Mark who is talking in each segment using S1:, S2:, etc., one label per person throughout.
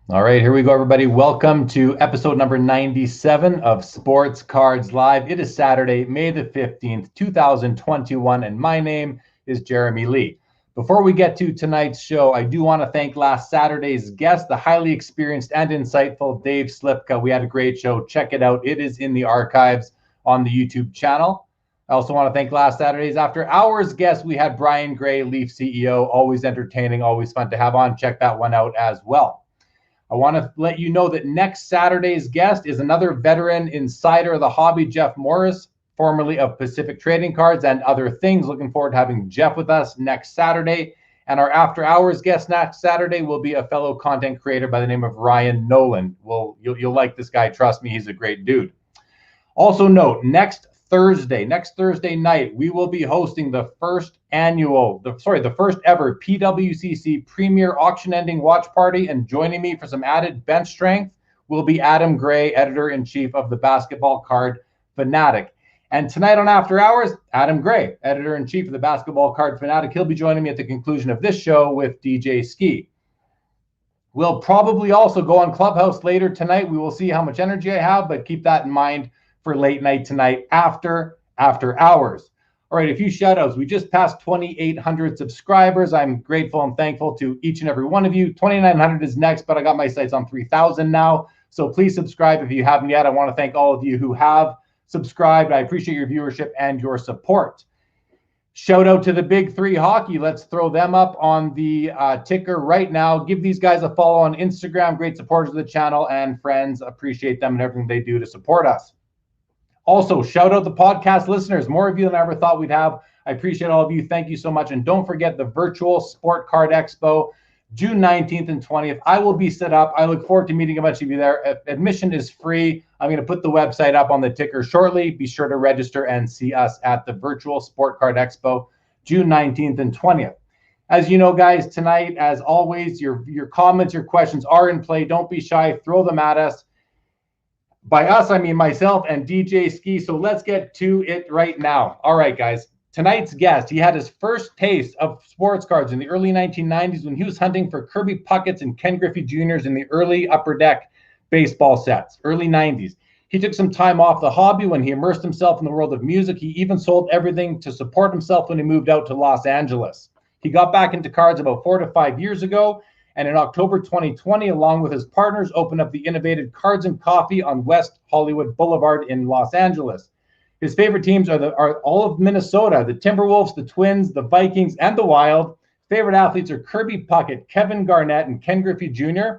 S1: All right, here we go, everybody. Welcome to episode number 97 of Sports Cards Live. It is Saturday, May the 15th, 2021, and my name is Jeremy Lee. Before we get to tonight's show, I do want to thank last Saturday's guest, the highly experienced and insightful Dave Slipka. We had a great show. Check it out. It is in the archives on the YouTube channel. I also want to thank last Saturday's After Hours guest. We had Brian Gray, Leaf CEO, always entertaining, always fun to have on. Check that one out as well. I want to let you know that next Saturday's guest is another veteran insider of the hobby, Jeff Morris, formerly of Pacific Trading Cards and other things. Looking forward to having Jeff with us next Saturday. And our After Hours guest next Saturday will be a fellow content creator by the name of Ryan Nolan. You'll like this guy. Trust me, he's a great dude. Also note, next Thursday night, we will be hosting the first ever PWCC Premier Auction Ending Watch Party, and joining me for some added bench strength will be Adam Gray, Editor-in-Chief of the Basketball Card Fanatic. And tonight on After Hours, Adam Gray, Editor-in-Chief of the Basketball Card Fanatic, he'll be joining me at the conclusion of this show with DJ Skee. We'll probably also go on Clubhouse later tonight. We will see how much energy I have, but keep that in mind for late night tonight after hours. All right, a few shout outs. We just passed 2,800 subscribers. I'm grateful and thankful to each and every one of you. 2,900 is next, but I got my sights on 3,000 now. So please subscribe if you haven't yet. I want to thank all of you who have subscribed. I appreciate your viewership and your support. Shout out to the Big Three Hockey. Let's throw them up on the ticker right now. Give these guys a follow on Instagram. Great supporters of the channel and friends. Appreciate them and everything they do to support us. Also, shout out the podcast listeners. More of you than I ever thought we'd have. I appreciate all of you. Thank you so much. And don't forget the virtual Sport Card Expo, June 19th and 20th. I will be set up. I look forward to meeting a bunch of you there. Admission is free. I'm going to put the website up on the ticker shortly. Be sure to register and see us at the virtual Sport Card Expo, June 19th and 20th. As you know, guys, tonight, as always, your comments, your questions are in play. Don't be shy. Throw them at us. By us, I mean myself and DJ Skee. So let's get to it right now. All right, guys. Tonight's guest, he had his first taste of sports cards in the early 1990s when he was hunting for Kirby Pucketts and Ken Griffey Jr.'s in the early Upper Deck baseball sets, early 90s. He took some time off the hobby when he immersed himself in the world of music. He even sold everything to support himself when he moved out to Los Angeles. He got back into cards about 4 to 5 years ago, and in October 2020, along with his partners, opened up the innovative Cards and Coffee on West Hollywood Boulevard in Los Angeles. His favorite teams are all of Minnesota, the Timberwolves, the Twins, the Vikings, and the Wild. Favorite athletes are Kirby Puckett, Kevin Garnett, and Ken Griffey Jr.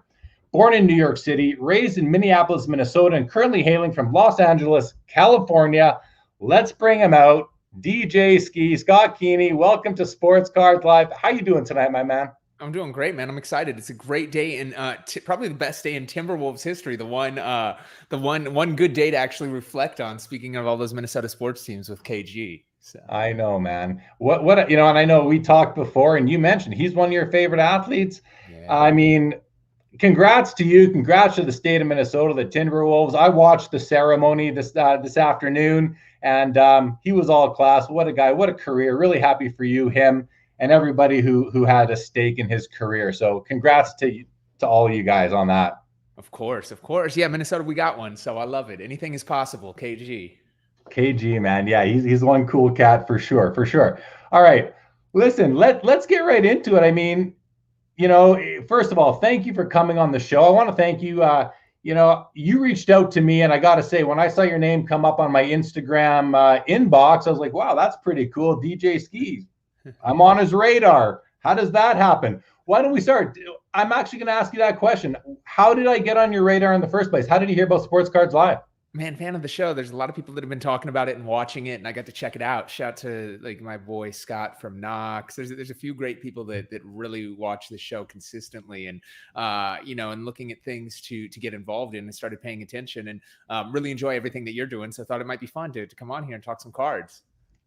S1: Born in New York City, raised in Minneapolis, Minnesota, and currently hailing from Los Angeles, California. Let's bring him out. DJ Skee, Scott Keeney, welcome to Sports Cards Live. How you doing tonight, my man?
S2: I'm doing great, man. I'm excited. It's a great day, and probably the best day in Timberwolves history. The one good day to actually reflect on. Speaking of all those Minnesota sports teams with KG, so.
S1: I know, man. What and I know we talked before, and you mentioned he's one of your favorite athletes. Yeah. I mean, congrats to you. Congrats to the state of Minnesota, the Timberwolves. I watched the ceremony this afternoon, and he was all class. What a guy! What a career! Really happy for you, him, and everybody who had a stake in his career. So congrats to all of you guys on that.
S2: Of course. Yeah, Minnesota, we got one. So I love it. Anything is possible. KG,
S1: man. Yeah, he's one cool cat for sure. All right. Listen, let's get right into it. I mean, first of all, thank you for coming on the show. I want to thank you. You reached out to me, and I got to say, when I saw your name come up on my Instagram inbox, I was like, wow, that's pretty cool. DJ Skee. I'm on his radar. How does that happen? Why don't we start? I'm actually going to ask you that question. How did I get on your radar in the first place? How did you hear about Sports Cards Live?
S2: Man, fan of the show. There's a lot of people that have been talking about it and watching it, and I got to check it out. Shout out to like my boy Scott from Knox. There's a few great people that really watch the show consistently, and and looking at things to get involved in, and started paying attention, and really enjoy everything that you're doing. So I thought it might be fun to come on here and talk some cards.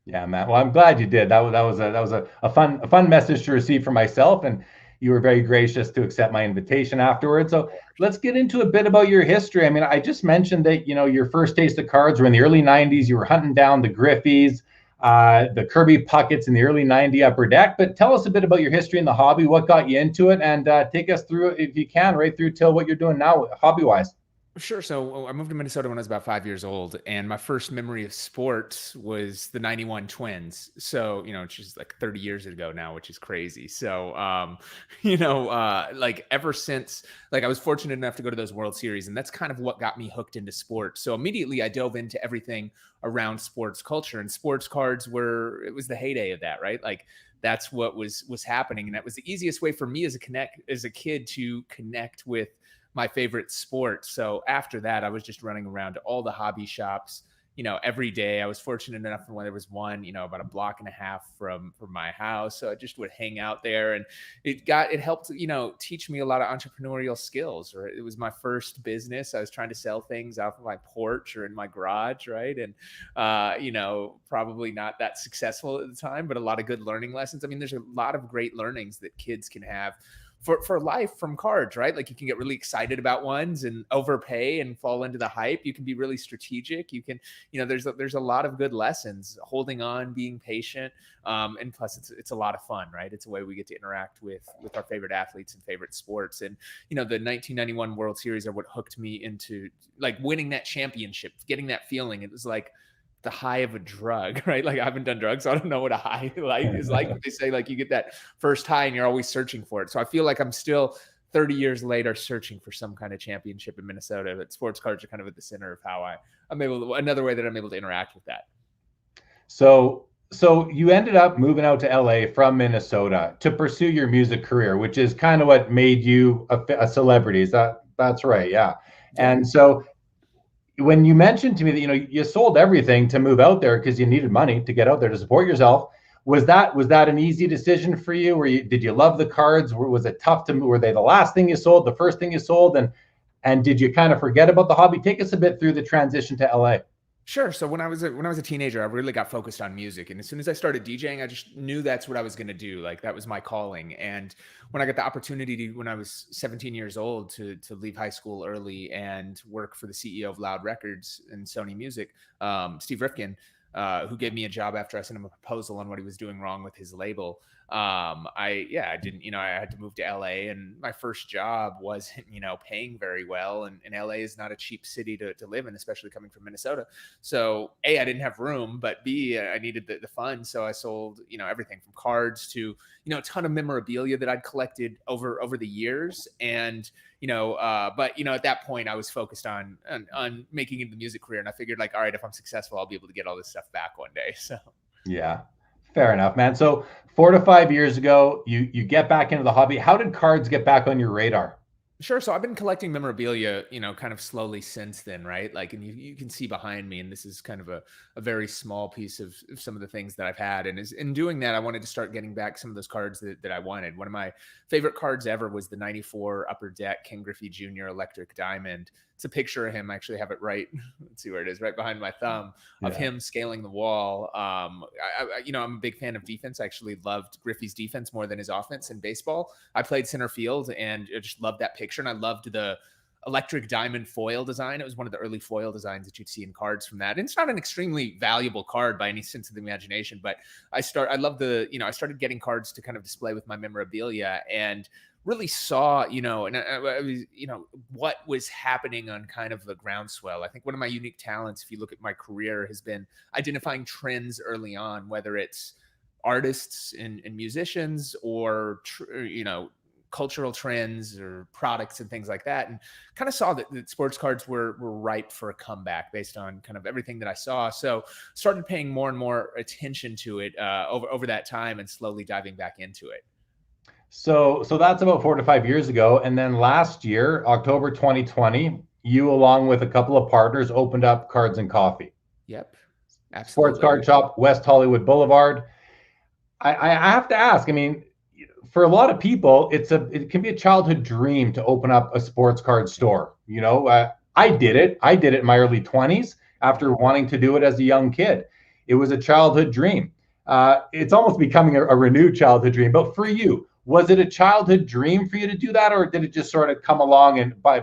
S1: Yeah, man. Well, I'm glad you did. That was a fun message to receive for myself, and you were very gracious to accept my invitation afterwards. So let's get into a bit about your history. I mean, I just mentioned that your first taste of cards were in the early '90s. You were hunting down the Griffies. the Kirby Puckets in the early 90 Upper Deck. But tell us a bit about your history in the hobby, what got you into it, and take us through, if you can, right through till what you're doing now hobby-wise.
S2: Sure. So I moved to Minnesota when I was about 5 years old, and my first memory of sports was the '91 Twins. So, which is like 30 years ago now, which is crazy. So, like ever since, like I was fortunate enough to go to those World Series, and that's kind of what got me hooked into sports. So immediately I dove into everything around sports culture, and sports cards it was the heyday of that, right? Like that's what was happening. And that was the easiest way for me as a kid to connect with my favorite sport. So after that, I was just running around to all the hobby shops, every day. I was fortunate enough when there was one, about a block and a half from my house. So I just would hang out there, and it helped, teach me a lot of entrepreneurial skills. Right? It was my first business. I was trying to sell things off of my porch or in my garage. Right. And, probably not that successful at the time, but a lot of good learning lessons. I mean, there's a lot of great learnings that kids can have for life from cards, right? Like you can get really excited about ones and overpay and fall into the hype. You can be really strategic. You can, there's a lot of good lessons, holding on, being patient. And plus it's a lot of fun, right? It's a way we get to interact with our favorite athletes and favorite sports. And, the 1991 World Series are what hooked me into like winning that championship, getting that feeling. It was like the high of a drug, right? Like I haven't done drugs, so I don't know what a high is like. But they say like you get that first high and you're always searching for it. So I feel like I'm still 30 years later searching for some kind of championship in Minnesota. But sports cards are kind of at the center of how another way that I'm able to interact with that.
S1: So you ended up moving out to LA from Minnesota to pursue your music career, which is kind of what made you a celebrity. That's right, yeah. And so when you mentioned to me that you sold everything to move out there because you needed money to get out there to support yourself, was that an easy decision for you? Did you love the cards? Was it tough to move? Were they the last thing you sold, the first thing you sold, and did you kind of forget about the hobby? Take us a bit through the transition to LA.
S2: Sure. So when I was a teenager, I really got focused on music. And as soon as I started DJing, I just knew that's what I was going to do. Like that was my calling. And when I got the opportunity when I was 17 years old to leave high school early and work for the CEO of Loud Records and Sony Music, Steve Rifkin, who gave me a job after I sent him a proposal on what he was doing wrong with his label. I had to move to LA, and my first job wasn't, paying very well. And LA is not a cheap city to live in, especially coming from Minnesota. So A, I didn't have room, but B, I needed the funds. So I sold, everything from cards to, a ton of memorabilia that I'd collected over the years. And, but at that point I was focused on making it in the music career. And I figured like, all right, if I'm successful, I'll be able to get all this stuff back one day. So
S1: yeah. Fair enough, man. So 4 to 5 years ago, you get back into the hobby. How did cards get back on your radar?
S2: Sure. So I've been collecting memorabilia, kind of slowly since then, right? Like, and you can see behind me, and this is kind of a very small piece of some of the things that I've had. And in doing that, I wanted to start getting back some of those cards that I wanted. One of my favorite cards ever was the 94 Upper Deck Ken Griffey Jr. Electric Diamond. It's a picture of him. I actually have it right. Let's see where it is, right behind my thumb, of him scaling the wall. I'm a big fan of defense. I actually loved Griffey's defense more than his offense in baseball. I played center field and I just loved that picture. And I loved the electric diamond foil design. It was one of the early foil designs that you'd see in cards from that. And it's not an extremely valuable card by any sense of the imagination, but I started getting cards to kind of display with my memorabilia, and really saw, what was happening on kind of the groundswell. I think one of my unique talents, if you look at my career, has been identifying trends early on, whether it's artists and musicians or, cultural trends or products and things like that. And kind of saw that sports cards were ripe for a comeback based on kind of everything that I saw. So started paying more and more attention to it over that time and slowly diving back into it.
S1: So that's about 4 to 5 years ago. And then last year, October 2020, you, along with a couple of partners, opened up Cards and Coffee.
S2: Yep. Absolutely.
S1: Sports card shop, West Hollywood Boulevard. I have to ask, I mean, for a lot of people, it can be a childhood dream to open up a sports card store. I did it. I did it in my early 20s after wanting to do it as a young kid. It was a childhood dream. It's almost becoming a renewed childhood dream. But for you, was it a childhood dream for you to do that, or did it just sort of come along and by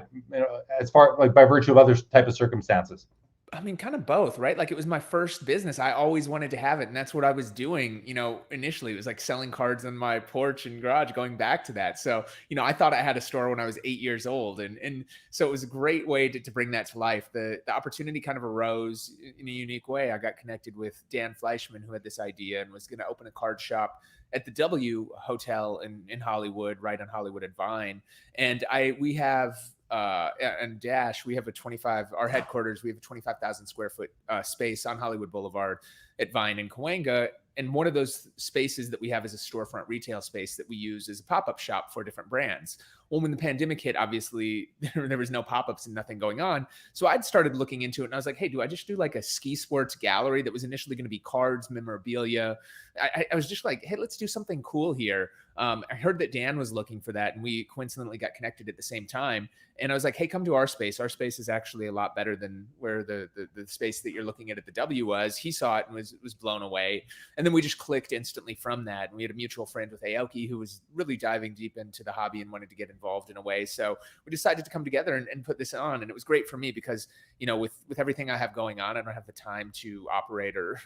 S1: virtue of other type of circumstances?
S2: I mean, kind of both, right? Like it was my first business. I always wanted to have it. And that's what I was doing, initially. It was like selling cards on my porch and garage, going back to that. So, I thought I had a store when I was 8 years old. And so it was a great way to bring that to life. The opportunity kind of arose in a unique way. I got connected with Dan Fleyshman, who had this idea and was going to open a card shop at the W Hotel in Hollywood, right on Hollywood and Vine. And we have and Dash, we have our headquarters, we have a 25,000 square foot space on Hollywood Boulevard at Vine and Cahuenga. And one of those spaces that we have is a storefront retail space that we use as a pop-up shop for different brands. Well, when the pandemic hit, obviously there was no pop-ups and nothing going on. So I'd started looking into it and I was like, hey, do I just do like a ski sports gallery that was initially going to be cards, memorabilia? I was just like, hey, let's do something cool here. I heard that Dan was looking for that and we coincidentally got connected at the same time. And I was like, hey, come to our space. Our space is actually a lot better than where the space that you're looking at the W was. He saw it and was blown away. And then we just clicked instantly from that. And we had a mutual friend with Aoki who was really diving deep into the hobby and wanted to get involved in a way. So we decided to come together and put this on. And it was great for me because, with everything I have going on, I don't have the time to operate or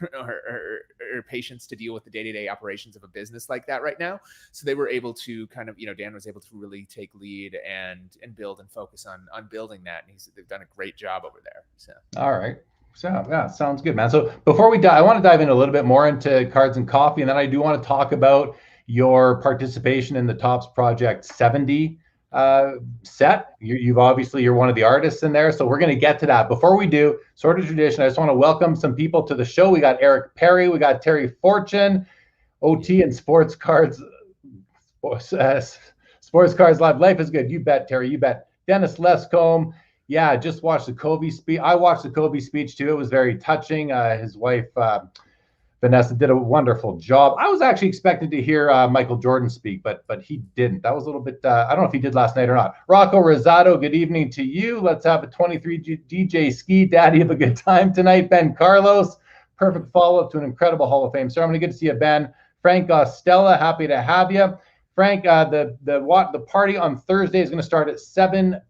S2: patience to deal with the day-to-day operations of a business like that right now. So they were able to kind of, Dan was able to really take lead and build and focus on building that. And they've done a great job over there. So.
S1: All right. So yeah, sounds good, man. So before we dive, I want to dive in a little bit more into cards and coffee. And then I do want to talk about your participation in the Topps Project 70 set. You've obviously, you're one of the artists in there. So we're going to get to that. Before we do, sort of tradition, I just want to welcome some people to the show. We got Eric Perry, we got Terry Fortune, OT and Sports Cards Live. Life is good. You bet, Terry. You bet. Dennis Lescombe. Yeah, just watched the Kobe speech. I watched the Kobe speech too. It was very touching. His wife, Vanessa, did a wonderful job. I was actually expecting to hear Michael Jordan speak, but he didn't. That was a little bit, I don't know if he did last night or not. Rocco Rosado, good evening to you. Let's have a 23 DJ Skee. Daddy, have a good time tonight. Ben Carlos, perfect follow-up to an incredible Hall of Fame ceremony. Good to see you, Ben. Frank Stella, happy to have you. Frank, the party on Thursday is going to start at 7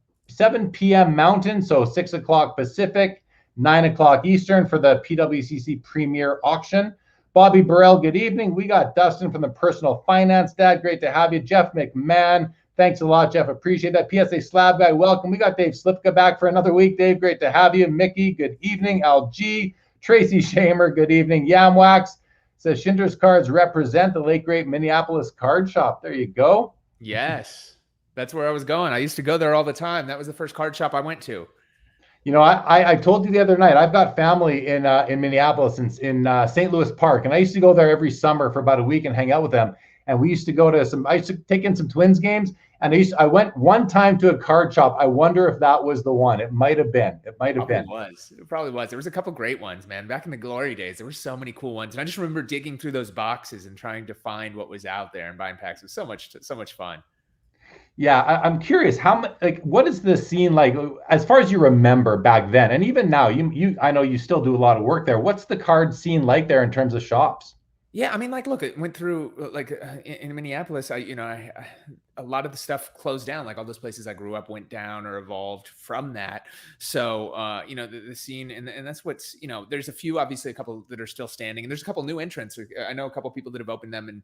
S1: p.m. Mountain, so 6 o'clock Pacific, 9 o'clock Eastern for the PWCC Premier Auction. Bobby Burrell, good evening. We got Dustin from the Personal Finance Dad. Great to have you. Jeff McMahon, thanks a lot, Jeff. Appreciate that. PSA Slab Guy, welcome. We got Dave Slipka back for another week. Dave, great to have you. Mickey, good evening. LG, Tracy Shamer, good evening. Yamwax says Schindler's Cards represent the late great Minneapolis card shop. There you go.
S2: Yes, that's where I was going. I used to go there all the time. That was the first card shop I went to.
S1: I told you the other night, I've got family in Minneapolis, in St. Louis Park, and I used to go there every summer for about a week and hang out with them. And we used to go to I used to take in some Twins games, and I went one time to a card shop. I wonder if that was the one. It might have been. It probably
S2: was. There was a couple great ones, man. Back in the glory days, there were so many cool ones. And I just remember digging through those boxes and trying to find what was out there and buying packs. It was so much fun.
S1: Yeah, I'm curious, what is the scene like as far as you remember back then, and even now? I know you still do a lot of work there. What's the card scene like there in terms of shops?
S2: Yeah, I mean, look, it went through in Minneapolis. A lot of the stuff closed down. Like all those places I grew up went down or evolved from that. So the scene and that's what's there's a few, obviously a couple that are still standing, and there's a couple new entrants. I know a couple people that have opened them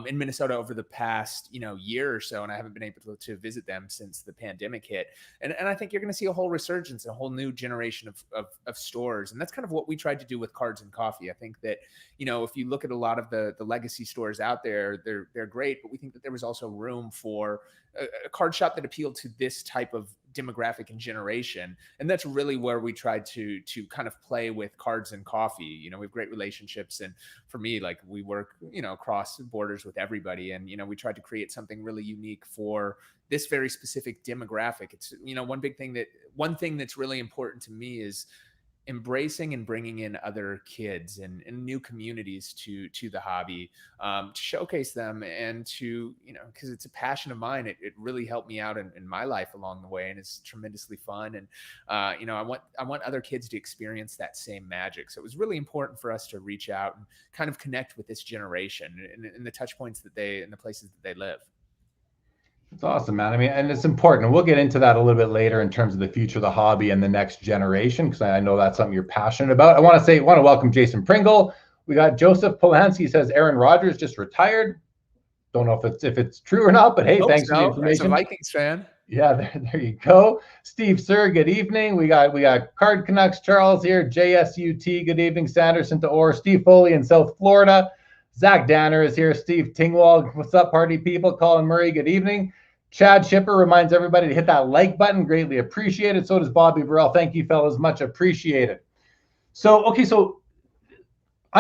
S2: in Minnesota over the past year or so, and I haven't been able to visit them since the pandemic hit. And I think you're going to see a whole resurgence, a whole new generation of stores, and that's kind of what we tried to do with Cards and Coffee. I think that if you look at a lot of the legacy stores out there, they're great, but we think that there was also room for a card shop that appealed to this type of demographic and generation. And that's really where we tried to kind of play with Cards and Coffee. We have great relationships. And for me, we work, across borders with everybody. And, we tried to create something really unique for this very specific demographic. It's, one thing that's really important to me is embracing and bringing in other kids and new communities to the hobby, to showcase them and to, because it's a passion of mine. It really helped me out in my life along the way, and it's tremendously fun. And, I want other kids to experience that same magic. So it was really important for us to reach out and kind of connect with this generation and the touch points and the places that they live.
S1: It's awesome, man. I mean, and it's important. And we'll get into that a little bit later in terms of the future of the hobby and the next generation, because I know that's something you're passionate about. I want to welcome Jason Pringle. We got Joseph Polanski says Aaron Rodgers just retired. Don't know if it's true or not, but hey,
S2: Hope
S1: thanks for the
S2: so, as a
S1: information.
S2: Vikings fan.
S1: Yeah, there you go. Steve Sir, good evening. We got Card Canucks Charles here, JSUT, good evening. Sanderson to Orr, Steve Foley in South Florida. Zach Danner is here. Steve Tingwald, what's up, party people? Colin Murray, good evening. Chad Shipper reminds everybody to hit that like button. Greatly appreciated. So does Bobby Burrell. Thank you, fellas. Much appreciated. So I'm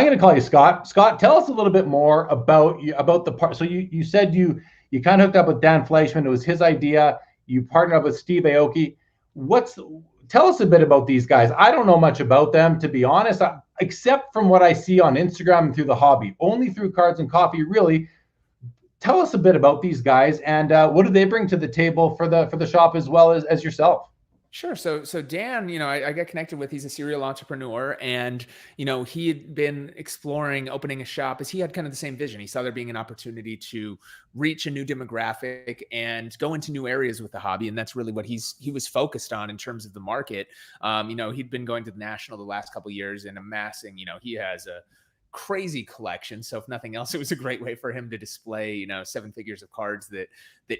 S1: going to call you Scott. Scott, tell us a little bit more about the part. So you said you kind of hooked up with Dan Fleyshman. It was his idea. You partnered up with Steve Aoki. Tell us a bit about these guys. I don't know much about them, to be honest, except from what I see on Instagram and through the hobby. Only through Cards and Coffee, really. Tell us a bit about these guys and what do they bring to the table for the shop as well as yourself?
S2: Sure. So Dan, I got connected with, he's a serial entrepreneur, and, he had been exploring opening a shop as he had kind of the same vision. He saw there being an opportunity to reach a new demographic and go into new areas with the hobby. And that's really what he was focused on in terms of the market. He'd been going to the National the last couple of years and amassing, he has a crazy collection. So if nothing else, it was a great way for him to display, 7 figures of cards that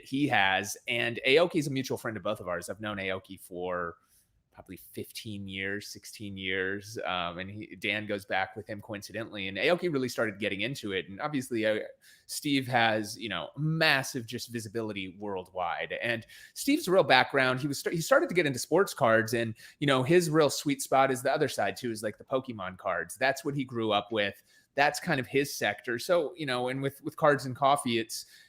S2: he has. And Aoki is a mutual friend of both of ours. I've known Aoki for probably 15 years, 16 years. And Dan goes back with him coincidentally. And Aoki really started getting into it. And obviously Steve has, massive just visibility worldwide. And Steve's real background, he started to get into sports cards, and, his real sweet spot is the other side too, is like the Pokemon cards. That's what he grew up with. That's kind of his sector. So, and with Cards and Coffee,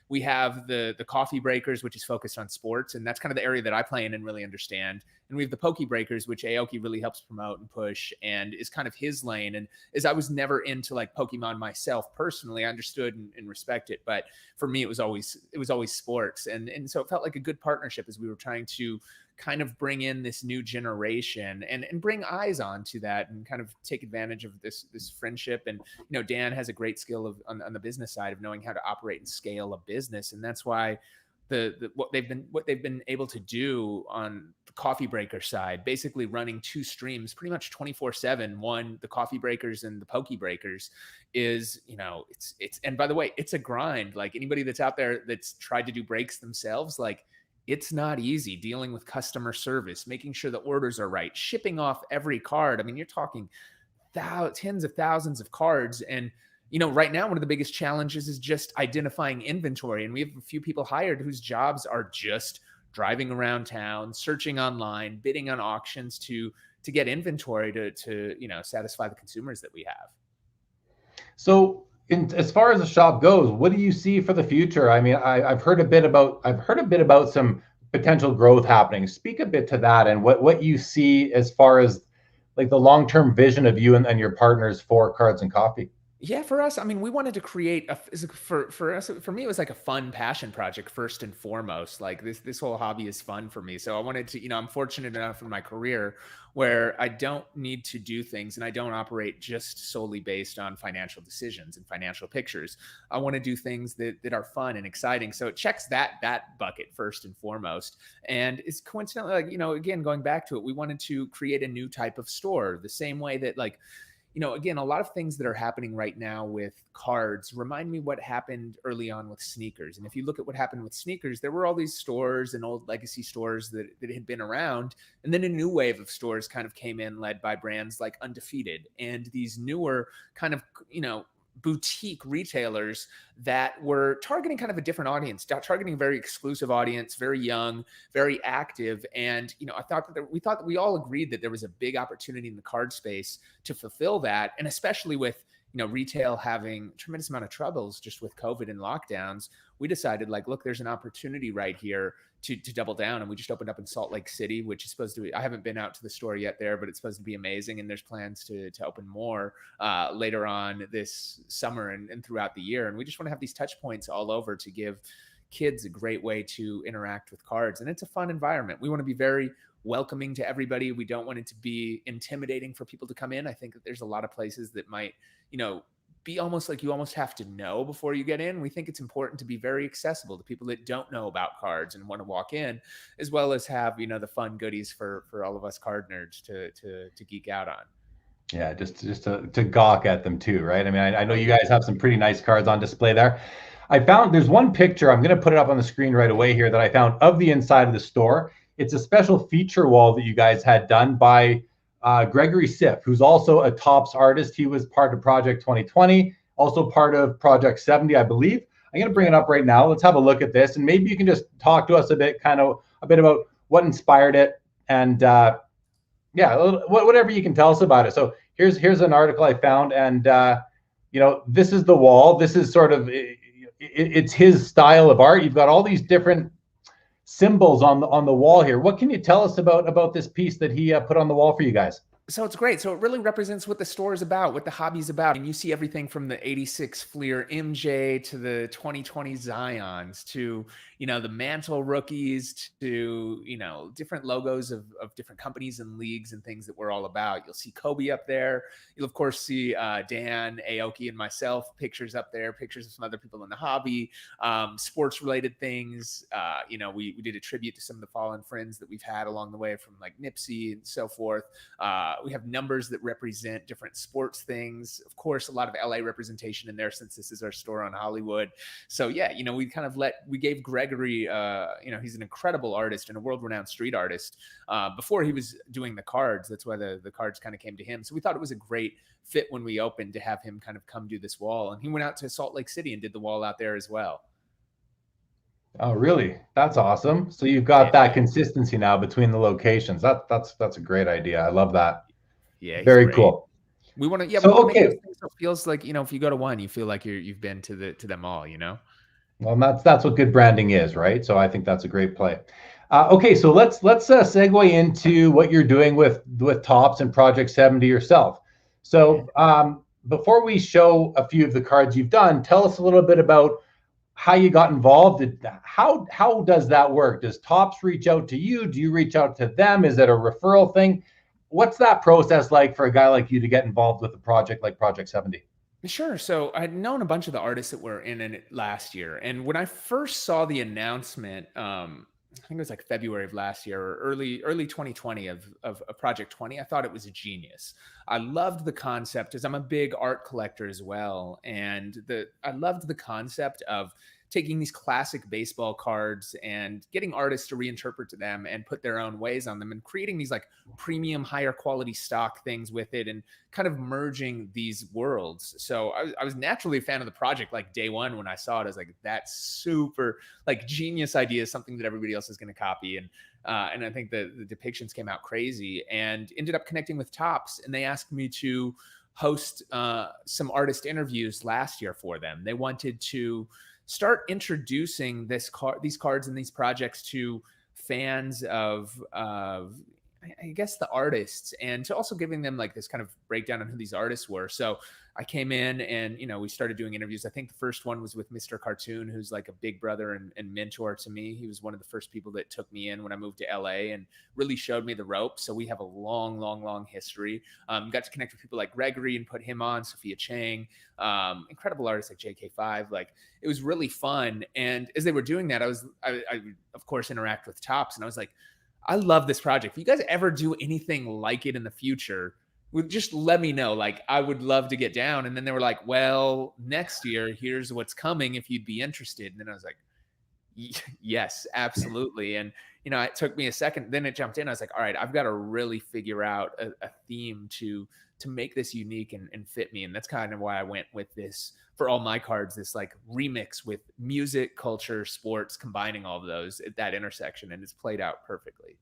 S2: we have the Coffee Breakers, which is focused on sports. And that's kind of the area that I play in and really understand. And we have the Poke Breakers, which Aoki really helps promote and push and is kind of his lane. And as I was never into like Pokemon myself personally, I understood and respect it. But for me, it was always sports. And so it felt like a good partnership as we were trying to kind of bring in this new generation and bring eyes onto that and kind of take advantage of this friendship. And, Dan has a great skill on the business side of knowing how to operate and scale a business. And that's why what they've been able to do on the Coffee Breaker side, basically running 2 streams pretty much 24/7, one, the Coffee Breakers and the Poke Breakers, is, it's, and by the way, it's a grind. Like anybody that's out there that's tried to do breaks themselves, like, it's not easy dealing with customer service, making sure the orders are right, shipping off every card. I mean, you're talking tens of thousands of cards. And, right now, one of the biggest challenges is just identifying inventory. And we have a few people hired whose jobs are just driving around town, searching online, bidding on auctions to get inventory to satisfy the consumers that we have.
S1: So as far as the shop goes, what do you see for the future? I mean, I've heard a bit about some potential growth happening. Speak a bit to that and what you see as far as like the long-term vision of you and your partners for Cards and Coffee.
S2: Yeah, for us, I mean, we wanted to create for me, it was like a fun passion project first and foremost. Like this whole hobby is fun for me. So I wanted to, I'm fortunate enough in my career where I don't need to do things and I don't operate just solely based on financial decisions and financial pictures. I want to do things that are fun and exciting. So it checks that bucket first and foremost. And it's coincidentally, like, again, going back to it, we wanted to create a new type of store the same way that, like, again, a lot of things that are happening right now with cards remind me what happened early on with sneakers. And if you look at what happened with sneakers, there were all these stores and old legacy stores that had been around. And then a new wave of stores kind of came in, led by brands like Undefeated and these newer kind of, boutique retailers that were targeting kind of a different audience, targeting a very exclusive audience, very young, very active. And, we thought that we all agreed that there was a big opportunity in the card space to fulfill that. And especially with, retail having a tremendous amount of troubles just with COVID and lockdowns, we decided, like, look, there's an opportunity right here to double down. And we just opened up in Salt Lake City, which is supposed to be, I haven't been out to the store yet there, but it's supposed to be amazing. And there's plans to open more later on this summer and throughout the year. And we just want to have these touch points all over to give kids a great way to interact with cards. And it's a fun environment. We want to be very welcoming to everybody. We don't want it to be intimidating for people to come in. I think that there's a lot of places that might, be almost like you almost have to know before you get in. We think it's important to be very accessible to people that don't know about cards and want to walk in, as well as have, you know, the fun goodies for all of us card nerds to geek out on.
S1: Yeah, just to gawk at them too, right? I mean, I know you guys have some pretty nice cards on display there. I found there's one picture, I'm going to put it up on the screen right away here, that I found of the inside of the store. It's a special feature wall that you guys had done by Gregory Siff, who's also a Topps artist. He was part of Project 2020, also part of Project 70, I believe. I'm going to bring it up right now. Let's have a look at this, and maybe you can just talk to us a bit about what inspired it, and yeah, whatever you can tell us about it. So here's an article I found, and you know, this is the wall. This is sort of it's his style of art. You've got all these different symbols on the wall here. What can you tell us about this piece that he put on the wall for you guys?
S2: So it's great. So it really represents what the store is about, what the hobby is about. And you see everything from the 86 Fleer MJ to the 2020 Zions to, you know, the Mantle rookies to, you know, different logos of different companies and leagues and things that we're all about. You'll see Kobe up there. You'll, of course, see Dan, Aoki, and myself, pictures up there, pictures of some other people in the hobby, sports-related things. You know, we did a tribute to some of the fallen friends that we've had along the way, from like Nipsey and so forth. We have numbers that represent different sports things. Of course, a lot of LA representation in there, since this is our store on Hollywood. So yeah, you know, we gave Gregory, you know, he's an incredible artist and a world-renowned street artist. Before he was doing the cards, that's why the cards kind of came to him. So we thought it was a great fit when we opened to have him kind of come do this wall. And he went out to Salt Lake City and did the wall out there as well.
S1: Oh, really? That's awesome. So you've got that consistency now between the locations. That's a great idea. I love that.
S2: Yeah,
S1: very great.
S2: We want to, yeah. So, okay, make it feels like, you know, if you go to one, you feel like you've been to them all, you know.
S1: Well, that's what good branding is, right? So I think that's a great play. Okay, so let's segue into what you're doing with Topps and Project 70 yourself. So before we show a few of the cards you've done, tell us a little bit about how you got involved. How does that work? Does Topps reach out to you? Do you reach out to them? Is it a referral thing? What's that process like for a guy like you to get involved with a project like Project 70?
S2: Sure. So I'd known a bunch of the artists that were in it last year. And when I first saw the announcement, I think it was like February of last year or early 2020 of Project 20, I thought it was a genius. I loved the concept, as I'm a big art collector as well. And I loved the concept of taking these classic baseball cards and getting artists to reinterpret them and put their own ways on them, and creating these like premium, higher quality stock things with it, and kind of merging these worlds. So I was naturally a fan of the project. Like day one, when I saw it, I was like, that's super like genius idea, something that everybody else is going to copy. And I think the depictions came out crazy, and ended up connecting with Topps, and they asked me to host some artist interviews last year for them. They wanted to start introducing these cards and these projects to fans of I guess the artists, and to also giving them like this kind of breakdown on who these artists were. So I came in and, you know, we started doing interviews. I think the first one was with Mr. Cartoon, who's like a big brother and mentor to me. He was one of the first people that took me in when I moved to LA and really showed me the ropes. So we have a long history. Got to connect with people like Gregory and put him on, Sophia Chang, incredible artists like JK5. Like, it was really fun. And as they were doing that, I of course interact with Topps, and I was like, I love this project. If you guys ever do anything like it in the future, just let me know. Like, I would love to get down. And then they were like, well, next year, here's what's coming if you'd be interested. And then I was like, yes, absolutely. And, you know, it took me a second. Then it jumped in. I was like, all right, I've got to really figure out a theme to make this unique and fit me. And that's kind of why I went with this for all my cards, this like remix with music, culture, sports, combining all of those at that intersection. And it's played out perfectly.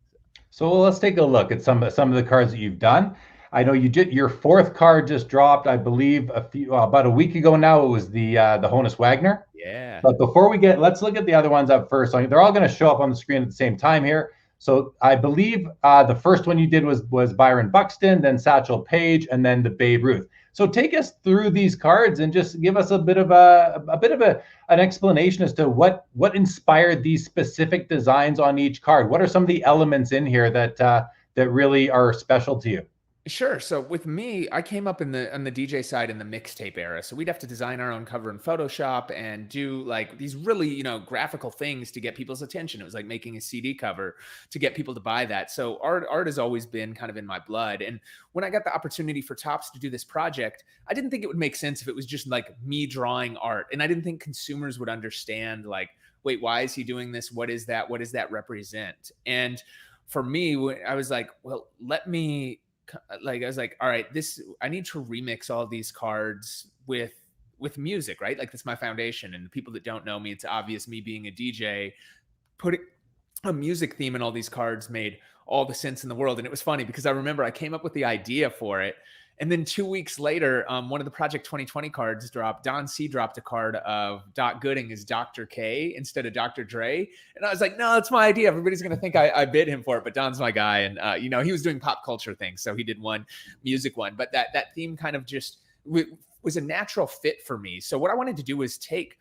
S1: So let's take a look at some of the cards that you've done. I know you did, your fourth card just dropped, I believe, about a week ago now. It was the Honus Wagner.
S2: Yeah.
S1: But before let's look at the other ones up first. So they're all going to show up on the screen at the same time here. So I believe the first one you did was Byron Buxton, then Satchel Paige, and then the Babe Ruth. So take us through these cards and just give us a bit of an explanation as to what inspired these specific designs on each card. What are some of the elements in here that really are special to you?
S2: Sure. So with me, I came up on the DJ side in the mixtape era. So we'd have to design our own cover in Photoshop and do like these really, graphical things to get people's attention. It was like making a CD cover to get people to buy that. So art has always been kind of in my blood. And when I got the opportunity for Topps to do this project, I didn't think it would make sense if it was just like me drawing art. And I didn't think consumers would understand like, wait, why is he doing this? What is that? What does that represent? And for me, I was like, well, I was like, all right, I need to remix all these cards with music, right? Like that's my foundation. And the people that don't know me, it's obvious me being a DJ, putting a music theme in all these cards made all the sense in the world. And it was funny because I remember I came up with the idea for it. And then 2 weeks later, one of the Project 2020 cards dropped. Don C dropped a card of Doc Gooding as Dr. K instead of Dr. Dre. And I was like, no, that's my idea. Everybody's going to think I bid him for it. But Don's my guy. And, he was doing pop culture things. So he did one music one. But that theme kind of just was a natural fit for me. So what I wanted to do was take,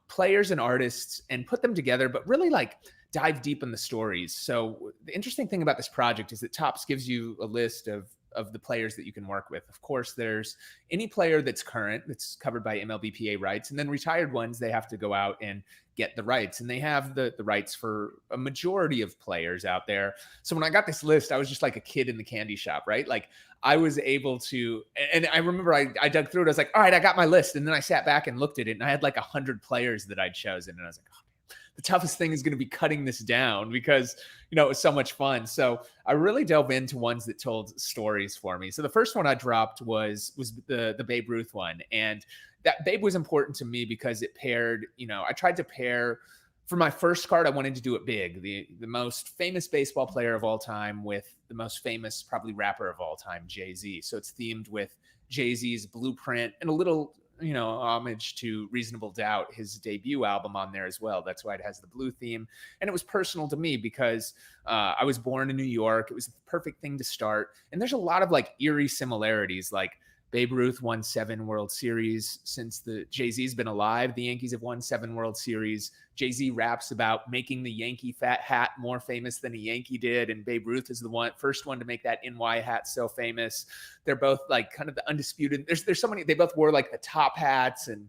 S2: players and artists and put them together, but really like dive deep in the stories. So the interesting thing about this project is that Topps gives you a list of the players that you can work with. Of course, there's any player that's current, that's covered by MLBPA rights, and then retired ones, they have to go out and get the rights. And they have the rights for a majority of players out there. So when I got this list, I was just like a kid in the candy shop, right? Like I was able to, and I remember I dug through it. I was like, all right, I got my list. And then I sat back and looked at it and I had like 100 players that I'd chosen. And I was like, oh, the toughest thing is going to be cutting this down because, it was so much fun. So I really delve into ones that told stories for me. So the first one I dropped was the Babe Ruth one. And that Babe was important to me because it paired, I tried to pair for my first card. I wanted to do it big, the most famous baseball player of all time with the most famous, probably rapper of all time, Jay-Z. So it's themed with Jay-Z's Blueprint and a little, homage to Reasonable Doubt, his debut album on there as well. That's why it has the blue theme. And it was personal to me because I was born in New York. It was the perfect thing to start. And there's a lot of like eerie similarities. Like Babe Ruth won 7 World Series since the Jay-Z's been alive. The Yankees have won 7 World Series. Jay-Z raps about making the Yankee fat hat more famous than a Yankee did. And Babe Ruth is the first one to make that NY hat so famous. They're both like kind of the undisputed. There's so many, they both wore like the top hats and,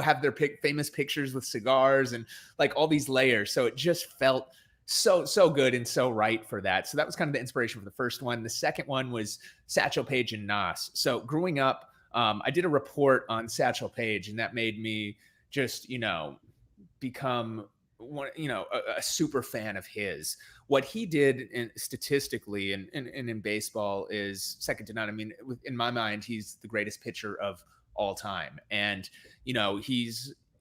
S2: have their famous pictures with cigars and like all these layers. So it just felt so good and so right for that. So that was kind of the inspiration for the first one. The second one was Satchel Paige and Nas. So growing up, I did a report on Satchel Paige, and that made me just, become one, a super fan of his. What he did statistically and in baseball is second to none. I mean, in my mind, he's the greatest pitcher of all time. And,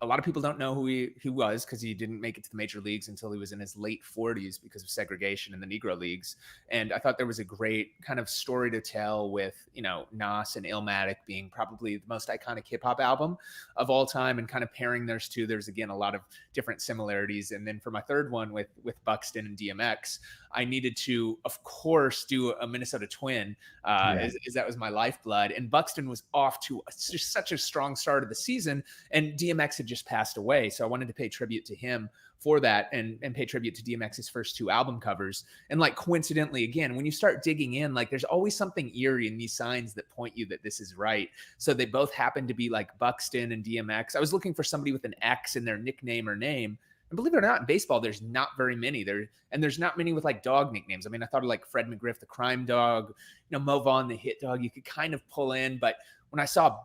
S2: a lot of people don't know who he was because he didn't make it to the major leagues until he was in his late 40s because of segregation in the Negro leagues. And I thought there was a great kind of story to tell with, Nas and Illmatic being probably the most iconic hip hop album of all time, and kind of pairing those two. There's again a lot of different similarities. And then for my third one with Buxton and DMX, I needed to, of course, do a Minnesota Twin, as that was my lifeblood. And Buxton was off to just such a strong start of the season, and DMX had just passed away. So I wanted to pay tribute to him for that and pay tribute to DMX's first 2 album covers. And like coincidentally, again, when you start digging in, like there's always something eerie in these signs that point you that this is right. So they both happen to be like Buxton and DMX. I was looking for somebody with an X in their nickname or name. And believe it or not, in baseball, there's not very many there. And there's not many with like dog nicknames. I mean, I thought of like Fred McGriff, the crime dog, Mo Vaughn, the hit dog, you could kind of pull in. But when I saw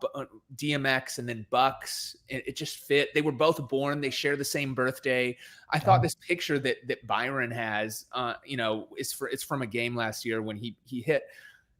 S2: DMX and then Bucks, it just fit. They were both born. They share the same birthday. I thought this picture that Byron has, it's from a game last year when he hit.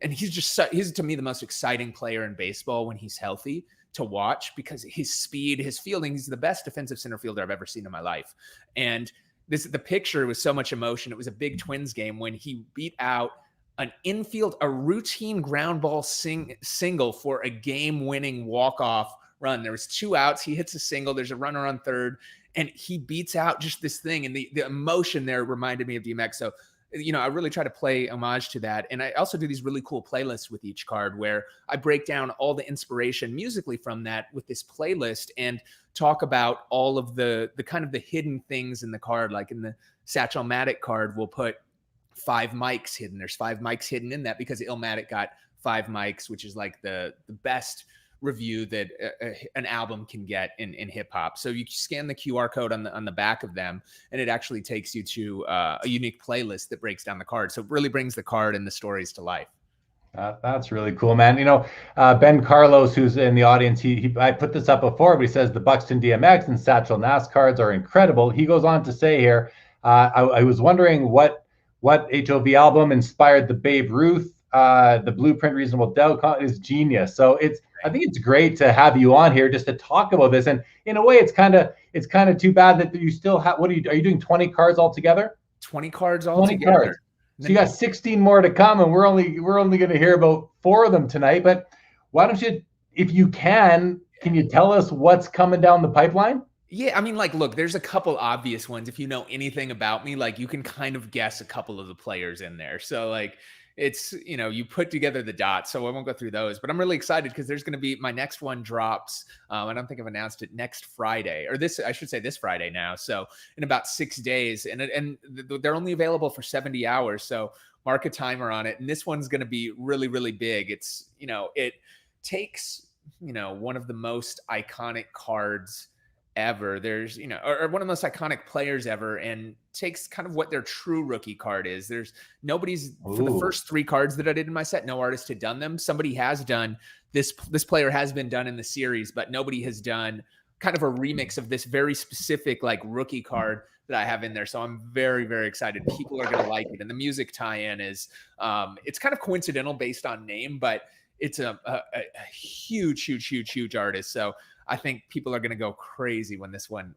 S2: And he's to me the most exciting player in baseball when he's healthy to watch, because his speed, his fielding, he's the best defensive center fielder I've ever seen in my life. And the picture was so much emotion. It was a big Twins game when he beat out a routine ground ball single for a game-winning walk-off run. There was 2 outs. He hits a single. There's a runner on third, and he beats out just this thing. And the emotion there reminded me of DMX. So, I really try to play homage to that. And I also do these really cool playlists with each card where I break down all the inspiration musically from that with this playlist and talk about all of the kind of the hidden things in the card. Like in the Satchel-matic card, we'll put 5 mics hidden. There's 5 mics hidden in that because Illmatic got 5 mics, which is like the best review that an album can get in hip hop. So you scan the QR code on the back of them, and it actually takes you to a unique playlist that breaks down the card. So it really brings the card and the stories to life.
S1: That's really cool, man. Ben Carlos, who's in the audience, I put this up before, but he says the Buxton DMX and Satchel NAS cards are incredible. He goes on to say here, I was wondering what HOV album inspired the Babe Ruth, the Blueprint Reasonable Doubt is genius. So I think it's great to have you on here just to talk about this. And in a way, it's kind of too bad that you still have. Are you doing 20 cards altogether?
S2: 20 cards altogether. Cards.
S1: So you got 16 more to come, and we're only going to hear about 4 of them tonight. But why don't you, if you can you tell us what's coming down the pipeline?
S2: Yeah, I mean, like, look, there's a couple obvious ones. If you know anything about me, like, you can kind of guess a couple of the players in there. So, like, it's, you put together the dots. So I won't go through those, but I'm really excited because there's going to be, my next one drops. I don't think I've announced it, next Friday, or I should say this Friday now. So in about 6 days, and they're only available for 70 hours. So mark a timer on it. And this one's going to be really, really big. It's, it takes, one of the most iconic cards ever. There's, or one of the most iconic players ever, and takes kind of what their true rookie card is. For the first 3 cards that I did in my set, no artist had done them. Somebody has done this player has been done in the series, but nobody has done kind of a remix of this very specific like rookie card that I have in there. So I'm very, very excited. People are going to like it. And the music tie-in is, it's kind of coincidental based on name, but it's a huge artist. So I think people are going to go crazy when this one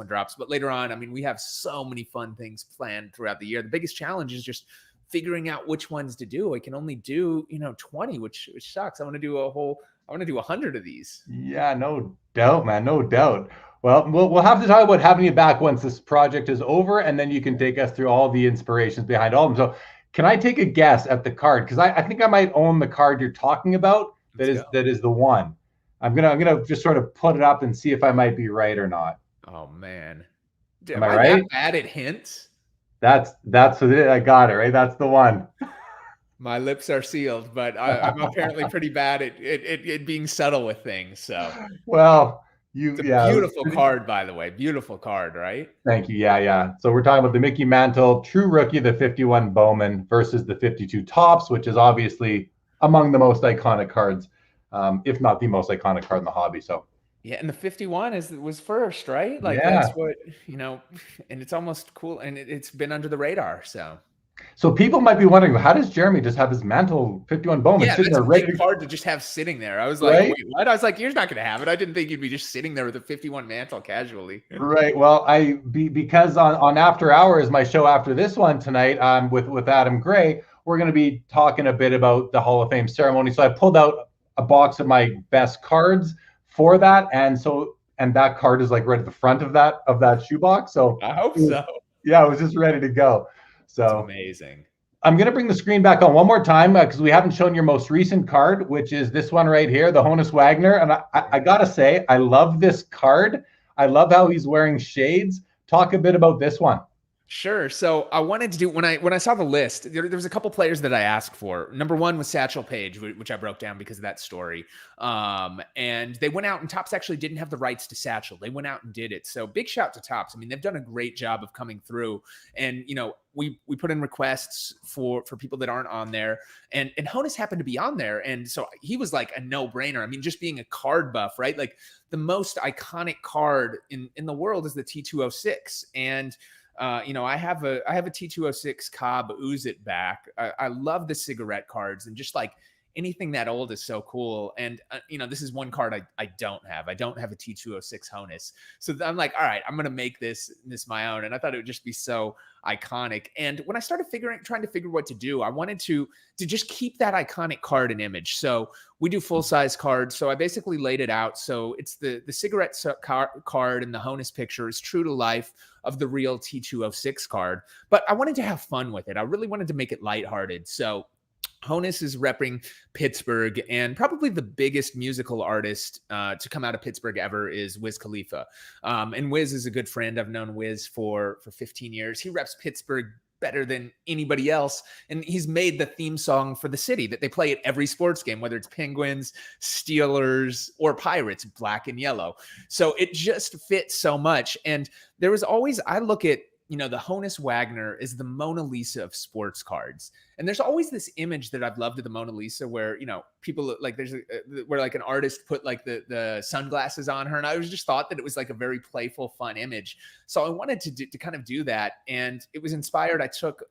S2: drops. But later on, I mean, we have so many fun things planned throughout the year. The biggest challenge is just figuring out which ones to do. I can only do 20, which sucks. I want to do 100 of these.
S1: Yeah, no doubt, man, no doubt. Well, we'll have to talk about having you back once this project is over, and then you can take us through all the inspirations behind all of them. So, can I take a guess at the card? Because I think I might own the card you're talking about. That is the one. I'm gonna just sort of put it up and see if I might be right or not.
S2: Oh man,
S1: am I right?
S2: That bad at hints?
S1: That's what it is. I got it right. That's the one.
S2: My lips are sealed, but I'm apparently pretty bad at being subtle with things. So
S1: well,
S2: it's a beautiful card, by the way. Beautiful card, right?
S1: Thank you. Yeah. So we're talking about the Mickey Mantle True Rookie, the 51 Bowman versus the 52 Topps, which is obviously among the most iconic cards. If not the most iconic card in the hobby. So
S2: yeah, and the 51 was first, right? Like that's what and it's almost cool, and it's been under the radar. So
S1: people might be wondering, how does Jeremy just have his Mantle 51 Bowman sitting there ready?
S2: It's hard to just have sitting there. I was like, Wait, what? I was like, you're not going to have it. I didn't think you'd be just sitting there with a 51 Mantle casually.
S1: Right. Well, because on After Hours, my show after this one tonight, with Adam Gray, we're going to be talking a bit about the Hall of Fame ceremony. So I pulled out a box of my best cards for that, and that card is like right at the front of that shoebox. So
S2: I hope so.
S1: Yeah, I was just ready to go. So
S2: that's amazing.
S1: I'm gonna bring the screen back on one more time because we haven't shown your most recent card, which is this one right here, the Honus Wagner. And I gotta say, I love this card. I love how he's wearing shades. Talk a bit about this one.
S2: Sure. So I wanted to do, when I saw the list, there was a couple players that I asked for. Number one was Satchel Paige, which I broke down because of that story. And they went out, and Topps actually didn't have the rights to Satchel. They went out and did it. So big shout to Topps. I mean, they've done a great job of coming through. And, we put in requests for people that aren't on there. And Honus happened to be on there. And so he was like a no-brainer. I mean, just being a card buff, right? Like the most iconic card in the world is the T206. And I have a T206 Cobb Ooze It back. I love the cigarette cards, and just like anything that old is so cool. And this is one card I don't have. I don't have a T206 Honus. So I'm like, all right, I'm gonna make this my own. And I thought it would just be so iconic. And when I started trying to figure what to do, I wanted to just keep that iconic card and image. So we do full size cards. So I basically laid it out. So it's the cigarette card, and the Honus picture is true to life of the real T206 card. But I wanted to have fun with it. I really wanted to make it lighthearted. So Honus is repping Pittsburgh, and probably the biggest musical artist to come out of Pittsburgh ever is Wiz Khalifa. And Wiz is a good friend. I've known Wiz for 15 years. He reps Pittsburgh better than anybody else. And he's made the theme song for the city that they play at every sports game, whether it's Penguins, Steelers, or Pirates, black and yellow. So it just fits so much. And there was always, I look at, the Honus Wagner is the Mona Lisa of sports cards. And there's always this image that I've loved of the Mona Lisa where, people like where like an artist put like the sunglasses on her. And I was just thought that it was like a very playful, fun image. So I wanted to kind of do that. And it was inspired. I took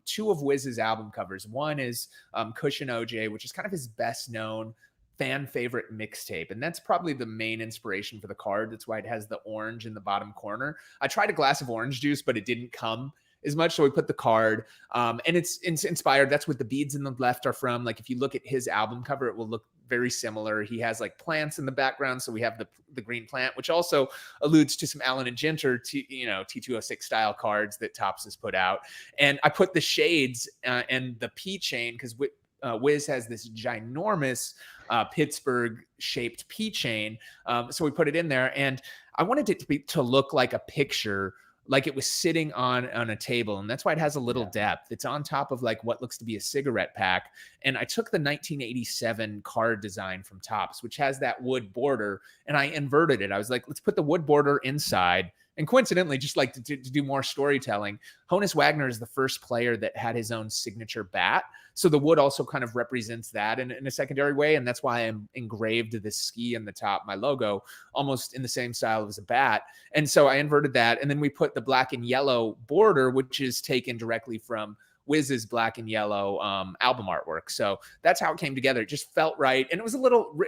S2: two of Wiz's album covers. One is Cushion OJ, which is kind of his best known fan favorite mixtape. And that's probably the main inspiration for the card. That's why it has the orange in the bottom corner. I tried a glass of orange juice, but it didn't come as much. So we put the card and it's inspired. That's what the beads in the left are from. Like if you look at his album cover, it will look very similar. He has like plants in the background. So we have the green plant, which also alludes to some Allen and Ginter, T206 style cards that Topps has put out. And I put the shades and the P chain because Wiz has this ginormous Pittsburgh shaped P chain. So we put it in there and I wanted it to look like a picture, like it was sitting on a table. And that's why it has a little depth. It's on top of like what looks to be a cigarette pack. And I took the 1987 card design from Topps, which has that wood border, and I inverted it. I was like, let's put the wood border inside. And coincidentally, just like to do more storytelling, Honus Wagner is the first player that had his own signature bat. So the wood also kind of represents that in a secondary way. And that's why I engraved this ski in the top, my logo, almost in the same style as a bat. And so I inverted that. And then we put the black and yellow border, which is taken directly from Wiz's black and yellow album artwork. So that's how it came together. It just felt right. And it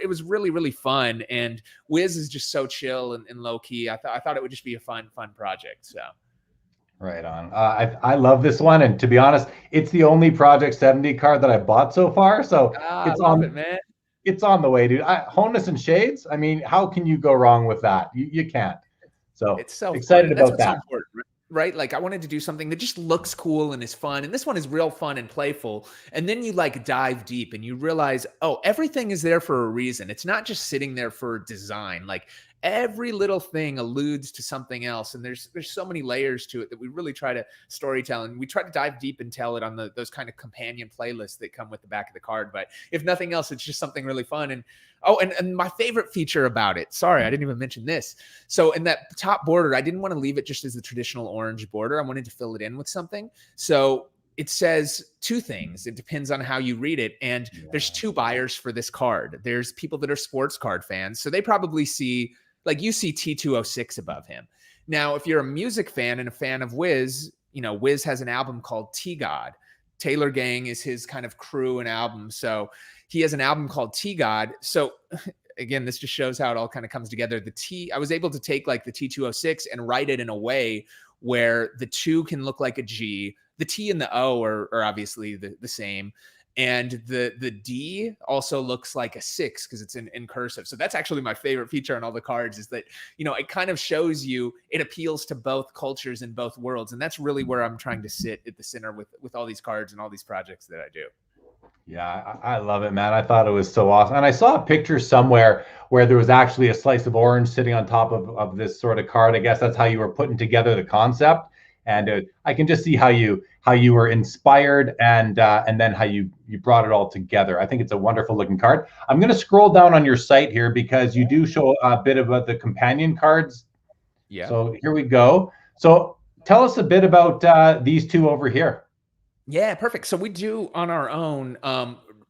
S2: was really, really fun. And Wiz is just so chill and low key. I thought it would just be a fun project. So.
S1: Right on. I love this one. And to be honest, it's the only Project 70 card that I bought so far. So
S2: man.
S1: It's on the way, dude. Honus and Shades. I mean, how can you go wrong with that? You can't. So
S2: it's so
S1: excited about that.
S2: So right? Like I wanted to do something that just looks cool and is fun. And this one is real fun and playful. And then you like dive deep and you realize, oh, everything is there for a reason. It's not just sitting there for design. Like every little thing alludes to something else. And there's so many layers to it that we really try to storytell. And we try to dive deep and tell it on those kind of companion playlists that come with the back of the card. But if nothing else, it's just something really fun. And and my favorite feature about it, sorry, I didn't even mention this. So in that top border, I didn't want to leave it just as the traditional orange border. I wanted to fill it in with something. So it says two things. It depends on how you read it. And there's two buyers for this card. There's people that are sports card fans. So they probably see, like you see T206 above him. Now, if you're a music fan and a fan of Wiz, Wiz has an album called T-God. Taylor Gang is his kind of crew and album. So he has an album called T-God. So again, this just shows how it all kind of comes together. I was able to take like the T206 and write it in a way where the 2 can look like a G. The T and the O are obviously the same. And the D also looks like a 6 because it's in cursive. So that's actually my favorite feature on all the cards is that, it kind of shows you it appeals to both cultures and both worlds. And that's really where I'm trying to sit at the center with all these cards and all these projects that I do.
S1: Yeah, I love it, man. I thought it was so awesome. And I saw a picture somewhere where there was actually a slice of orange sitting on top of this sort of card. I guess that's how you were putting together the concept. And I can just see how you were inspired and then how you brought it all together. I think it's a wonderful looking card. I'm going to scroll down on your site here because you do show a bit about the companion cards.
S2: Yeah.
S1: So here we go. So tell us a bit about these two over here.
S2: Yeah, perfect. So we do on our own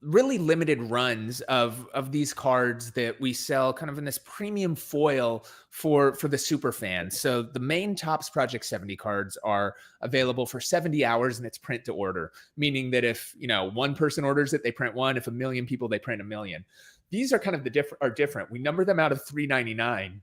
S2: really limited runs of these cards that we sell kind of in this premium foil for the super fans. So the main Topps Project 70 cards are available for 70 hours and it's print to order, meaning that if, one person orders it, they print one. If 1 million people, they print 1 million. These are kind of different. We number them out of $3.99.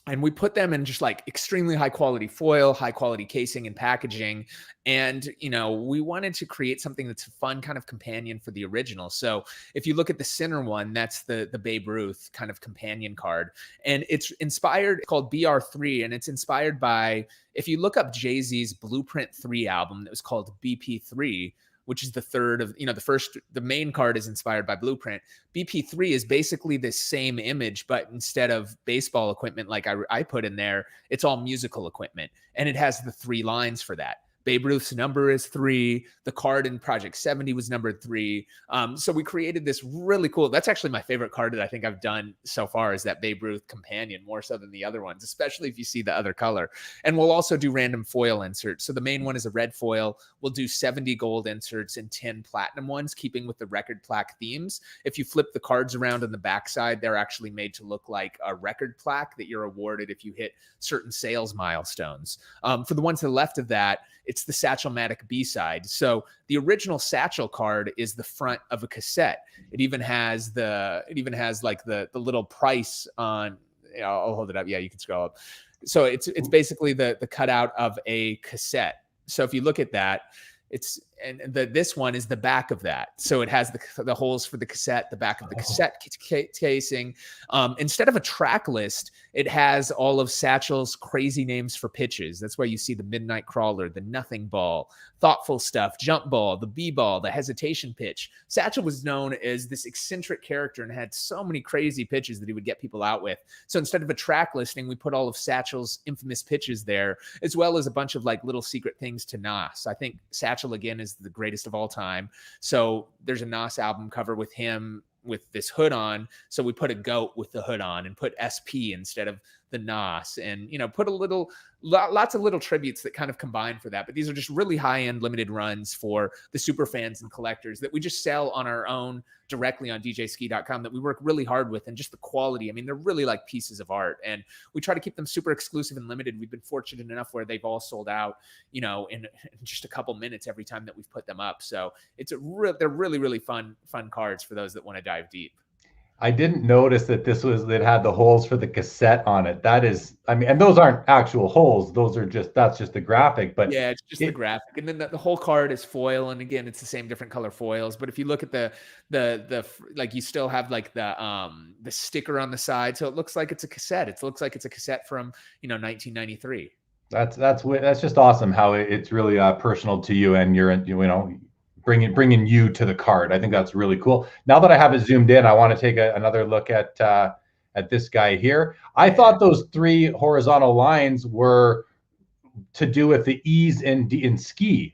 S2: And we put them in just like extremely high quality foil, high quality casing and packaging. And, we wanted to create something that's a fun kind of companion for the original. So if you look at the center one, that's the Babe Ruth kind of companion card. And it's inspired, called BR3. And it's inspired by, if you look up Jay-Z's Blueprint 3 album that was called BP3, which is the third of, the main card is inspired by Blueprint. BP3 is basically the same image, but instead of baseball equipment like I put in there, it's all musical equipment. And it has the 3 lines for that. Babe Ruth's number is 3. The card in Project 70 was numbered 3. So we created this really cool, that's actually my favorite card that I think I've done so far, is that Babe Ruth companion, more so than the other ones, especially if you see the other color. And we'll also do random foil inserts. So the main one is a red foil. We'll do 70 gold inserts and 10 platinum ones, keeping with the record plaque themes. If you flip the cards around on the backside, they're actually made to look like a record plaque that you're awarded if you hit certain sales milestones. For the ones to the left of that, it's the Satchel-matic B-side. So the original Satchel card is the front of a cassette. It even has like the little price on, I'll hold it up. Yeah, you can scroll up. So it's basically the cutout of a cassette. So if you look at that, this one is the back of that. So it has the holes for the cassette, the back of the cassette casing. Instead of a track list, it has all of Satchel's crazy names for pitches. That's why you see the Midnight Crawler, the Nothing Ball, Thoughtful Stuff, Jump Ball, the B-Ball, the Hesitation Pitch. Satchel was known as this eccentric character and had so many crazy pitches that he would get people out with. So instead of a track listing, we put all of Satchel's infamous pitches there, as well as a bunch of like little secret things to Nas. I think Satchel, again, is the greatest of all time. So there's a Nas album cover with him with this hood on. So we put a goat with the hood on and put SP instead of the Nas, and, put lots of little tributes that kind of combine for that. But these are just really high-end limited runs for the super fans and collectors that we just sell on our own directly on djskee.com, that we work really hard with. And just the quality, I mean, they're really like pieces of art, and we try to keep them super exclusive and limited. We've been fortunate enough where they've all sold out, in just a couple minutes every time that we've put them up. So they're really, really fun cards for those that want to dive deep.
S1: I didn't notice that it had the holes for the cassette on it. That is, and those aren't actual holes. That's just the graphic. But
S2: yeah, it's just the graphic. And then the whole card is foil. And again, it's the same different color foils. But if you look at the like, you still have like the sticker on the side. So it looks like it's a cassette. It looks like it's a cassette from, 1993. That's
S1: just awesome how it's really personal to you, and you're, bringing you to the card. I think that's really cool. Now that I have it zoomed in, I want to take another look at this guy here. I thought those 3 horizontal lines were to do with the E's in Skee.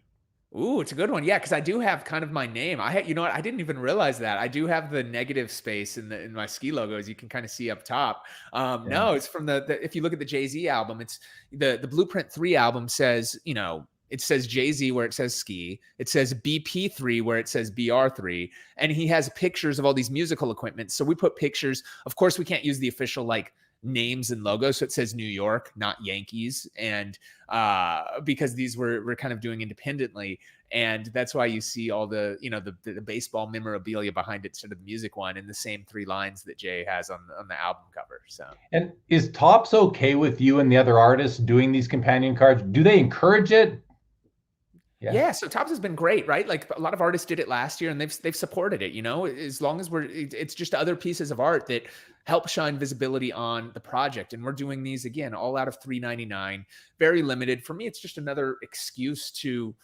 S2: Ooh, it's a good one. Yeah, because I do have kind of my name. You know what? I didn't even realize that. I do have the negative space in my Skee logo, as you can kind of see up top. No, it's from if you look at the Jay-Z album, it's the Blueprint 3 album says, it says Jay-Z where it says Skee. It says BP3 where it says BR3. And he has pictures of all these musical equipment. So we put pictures. Of course, we can't use the official like names and logos. So it says New York, not Yankees. And because these we're kind of doing independently. And that's why you see all the, the baseball memorabilia behind it instead of the music one, and the same 3 lines that Jay has on the album cover. So,
S1: and is Topps okay with you and the other artists doing these companion cards? Do they encourage it?
S2: Yeah. So Topps has been great, right? Like a lot of artists did it last year, and they've supported it, as long as it's just other pieces of art that help shine visibility on the project. And we're doing these again, all out of $3.99, very limited. For me, it's just another excuse to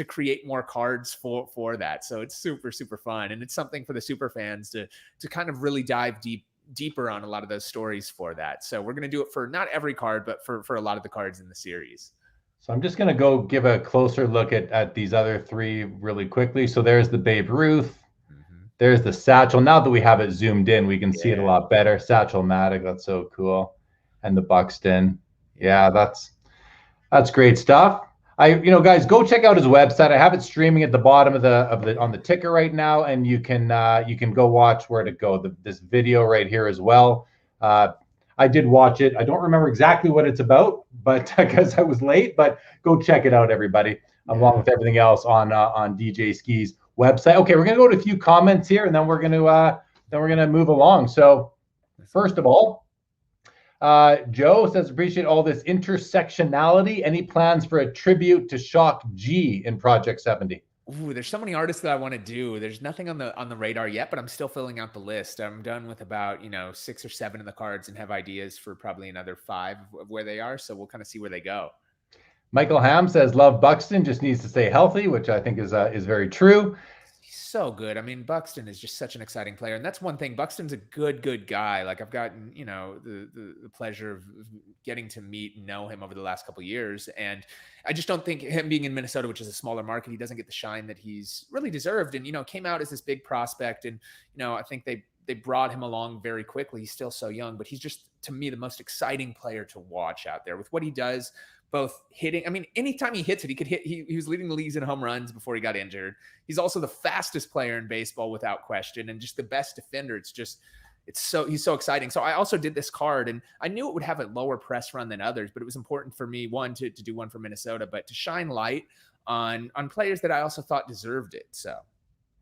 S2: create more cards for that. So it's super, super fun. And it's something for the super fans to kind of really dive deeper on a lot of those stories for that. So we're going to do it for not every card, but for a lot of the cards in the series.
S1: So I'm just going to go give a closer look at these other 3 really quickly. So there's the Babe Ruth. Mm-hmm. There's the Satchel. Now that we have it zoomed in, we can see it a lot better. Satchel-matic, that's so cool. And the Buxton. Yeah, that's great stuff. Guys, go check out his website. I have it streaming at the bottom on the ticker right now, and you can go watch where to go. This video right here as well. I did watch it. I don't remember exactly what it's about, but because I was late, but go check it out, everybody, along with everything else on DJ Skee's website. Okay, we're going to go to a few comments here, and then we're going to move along. So first of all, Joe says, appreciate all this intersectionality. Any plans for a tribute to Shock G in Project 70?
S2: Ooh, there's so many artists that I want to do. There's nothing on the radar yet, but I'm still filling out the list. I'm done with about 6 or 7 of the cards, and have ideas for probably another 5 of where they are. So we'll kind of see where they go.
S1: Michael Ham says, love Buxton, just needs to stay healthy, which I think is very true.
S2: He's so good. I mean, Buxton is just such an exciting player. And that's one thing. Buxton's a good guy. Like I've gotten, the pleasure of getting to meet and know him over the last couple of years. And I just don't think him being in Minnesota, which is a smaller market, he doesn't get the shine that he's really deserved. And, came out as this big prospect. And, I think they brought him along very quickly. He's still so young, but he's just, to me, the most exciting player to watch out there with what he does. Both hitting, I mean, anytime he hits it, he could hit. He was leading the leagues in home runs before he got injured. He's also the fastest player in baseball without question, and just the best defender. He's so exciting. So I also did this card, and I knew it would have a lower press run than others, but it was important for me, one, to do one for Minnesota, but to shine light on players that I also thought deserved it. So.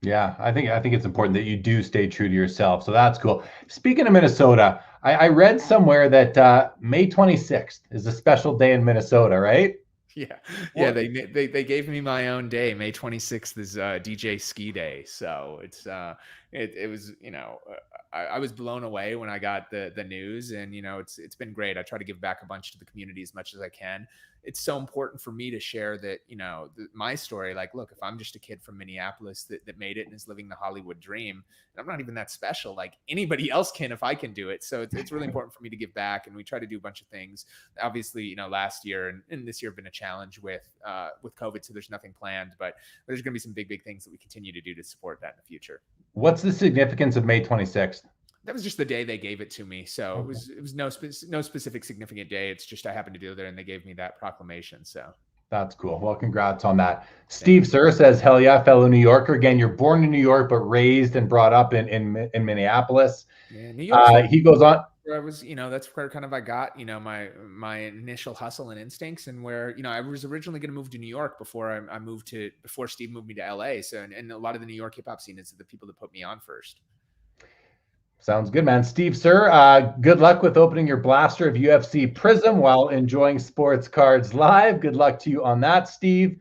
S1: Yeah, I think it's important that you do stay true to yourself. So that's cool. Speaking of Minnesota, I read somewhere that May 26th is a special day in Minnesota, right?
S2: Yeah. They gave me my own day. May 26th is DJ Skee Day. So it was, I was blown away when I got the news, and it's been great. I try to give back a bunch to the community as much as I can. It's so important for me to share that, my story. Like, look, if I'm just a kid from Minneapolis that made it and is living the Hollywood dream, and I'm not even that special, like anybody else can if I can do it. So it's really important for me to give back. And we try to do a bunch of things. Obviously, last year and this year have been a challenge with COVID. So there's nothing planned, but there's going to be some big things that we continue to do to support that in the future.
S1: What's the significance of May 26th?
S2: That was just the day they gave it to me. So okay. It was no specific significant day. It's just I happened to do there, and they gave me that proclamation. So
S1: that's cool. Well, congrats on that. Steve Sir says, hell yeah, fellow New Yorker. Again, you're born in New York, but raised and brought up in Minneapolis.
S2: Yeah, New York.
S1: He goes on.
S2: Where I was, that's where kind of I got, my initial hustle and instincts, and where, I was originally going to move to New York before Steve moved me to LA. So, and a lot of the New York hip hop scene is the people that put me on first.
S1: Sounds good, man. Steve Sir, good luck with opening your blaster of UFC Prism while enjoying Sports Cards Live. Good luck to you on that, Steve.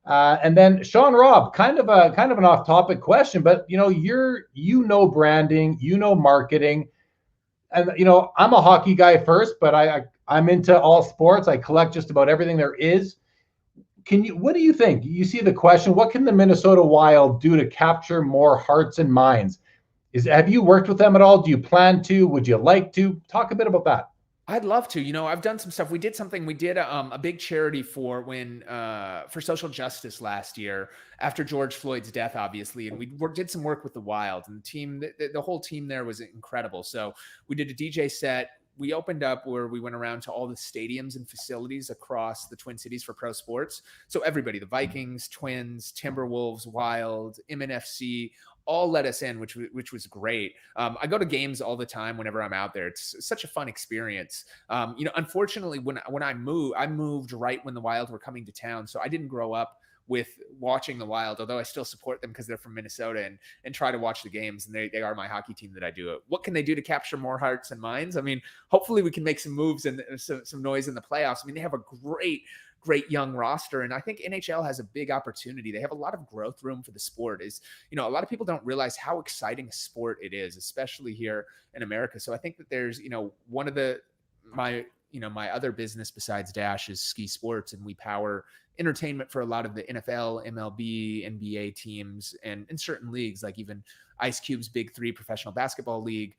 S1: And then Sean Robb, kind of an off-topic question, but branding, marketing, and I'm a hockey guy first, but I'm into all sports. I collect just about everything there is. What do you think? You see the question, what can the Minnesota Wild do to capture more hearts and minds? Have you worked with them at all? Do you plan to? Would you like to? Talk a bit about that.
S2: I'd love to. I've done some stuff. We did a big charity for social justice last year after George Floyd's death, obviously. And we did some work with the Wild, and the team, the whole team there was incredible. So we did a DJ set. We opened up where we went around to all the stadiums and facilities across the Twin Cities for pro sports. So everybody, the Vikings, Twins, Timberwolves, Wild, MNFC, all let us in, which was great. I go to games all the time whenever I'm out there. It's such a fun experience. Unfortunately, when I moved right when the Wild were coming to town. So I didn't grow up with watching the Wild, although I still support them because they're from Minnesota and try to watch the games, and they are my hockey team that I do it. What can they do to capture more hearts and minds? I mean, hopefully we can make some moves and some noise in the playoffs. I mean, they have a great young roster, and I think NHL has a big opportunity. They have a lot of growth room for the sport. A lot of people don't realize how exciting a sport it is, especially here in America. So I think that there's, one of my other business besides Dash is Skee Sports, and we power entertainment for a lot of the NFL, MLB, NBA teams, and in certain leagues, like even Ice Cube's Big Three Professional Basketball League.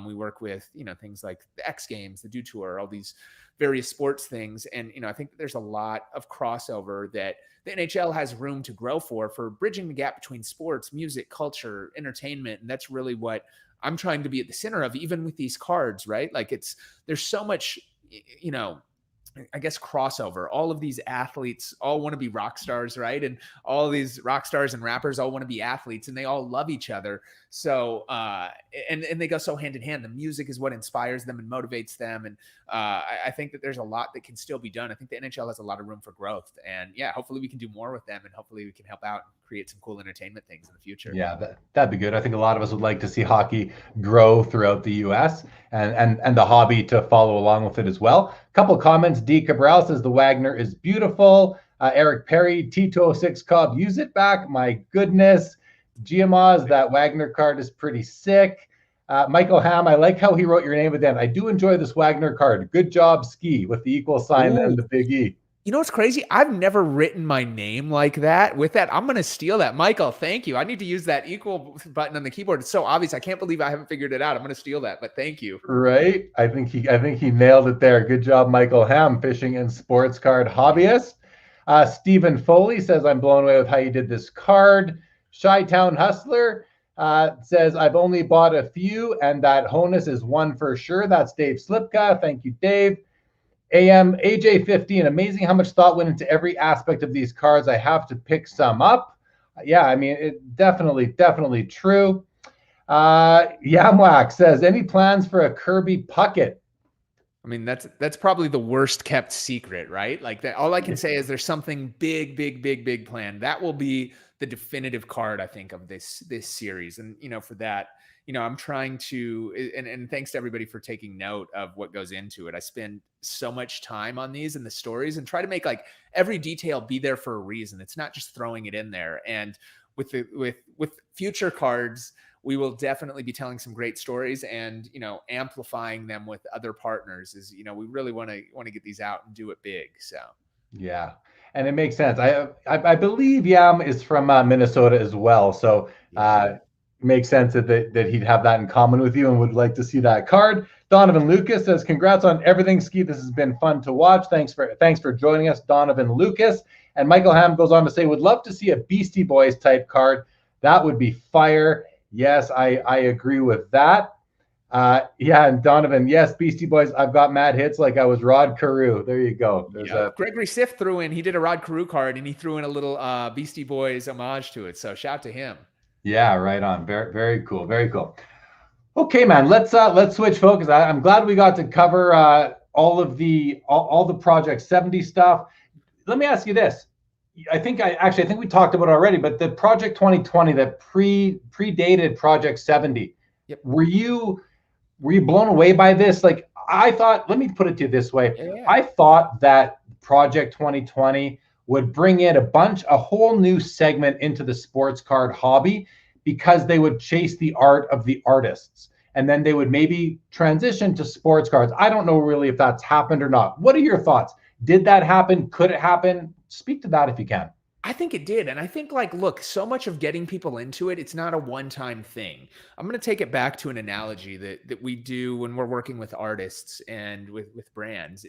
S2: We work with, things like the X Games, the Dew Tour, all these various sports things. And, I think that there's a lot of crossover that the NHL has room to grow for bridging the gap between sports, music, culture, entertainment. And that's really what I'm trying to be at the center of, even with these cards, right? Like there's so much, I guess, crossover. All of these athletes all want to be rock stars, right? And all these rock stars and rappers all want to be athletes, and they all love each other. So, and they go so hand in hand. The music is what inspires them and motivates them. And I think that there's a lot that can still be done. I think the NHL has a lot of room for growth, and yeah, hopefully we can do more with them, and hopefully we can help out and create some cool entertainment things in the future.
S1: Yeah, that'd be good. I think a lot of us would like to see hockey grow throughout the U.S. and the hobby to follow along with it as well. Couple comments. D. Cabral says the Wagner is beautiful. Eric Perry, T206 Cobb, use it back. My goodness. GMOs, that Wagner card is pretty sick. Michael Ham, I like how he wrote your name at the end. I do enjoy this Wagner card. Good job, Skee, with the equal sign and the big E.
S2: You know what's crazy? I've never written my name like that. With that, I'm going to steal that. Michael, thank you. I need to use that equal button on the keyboard. It's so obvious. I can't believe I haven't figured it out. I'm going to steal that, but thank you.
S1: Right? I think he nailed it there. Good job, Michael Ham, fishing and sports card hobbyist. Stephen Foley says, I'm blown away with how you did this card. Chi-Town Hustler says, I've only bought a few, and that Honus is one for sure. That's Dave Slipka. Thank you, Dave. AJ15, amazing how much thought went into every aspect of these cards. I have to pick some up. Yeah, I mean, it definitely true. Yamwak says, any plans for a Kirby Puckett?
S2: I mean, that's probably the worst kept secret, right? Like that. All I can say is there's something big planned. That will be the definitive card, I think, of this series. And for that, I'm trying to, and thanks to everybody for taking note of what goes into it. I spend so much time on these and the stories, and try to make like every detail be there for a reason. It's not just throwing it in there. And with future cards, we will definitely be telling some great stories and, amplifying them with other partners. We really want to get these out and do it big. So,
S1: yeah. And it makes sense. I believe Yam is from Minnesota as well. So, makes sense that he'd have that in common with you and would like to see that card. Donovan Lucas says, congrats on everything, Skee. This has been fun to watch. Thanks for joining us, Donovan Lucas. And Michael Ham goes on to say, would love to see a Beastie Boys type card. That would be fire. Yes, I agree with that. And Donovan, yes, Beastie Boys. I've got mad hits like I was Rod Carew. There you go.
S2: Gregory Siff threw in, he did a Rod Carew card, and he threw in a little Beastie Boys homage to it. So shout to him.
S1: Yeah, right on. Very, very cool. Very cool. Okay, man. Let's switch focus. I'm glad we got to cover all the Project 70 stuff. Let me ask you this. I think we talked about it already, but the Project 2020 that predated Project 70.
S2: Yep.
S1: Were you blown away by this? Like, I thought, let me put it to you this way.
S2: Yeah.
S1: I thought that Project 2020 would bring in a whole new segment into the sports card hobby, because they would chase the art of the artists, and then they would maybe transition to sports cards. I don't know really if that's happened or not. What are your thoughts? Did that happen? Could it happen? Speak to that if you can.
S2: I think it did. And I think, look, so much of getting people into it, it's not a one-time thing. I'm going to take it back to an analogy that we do when we're working with artists and with brands.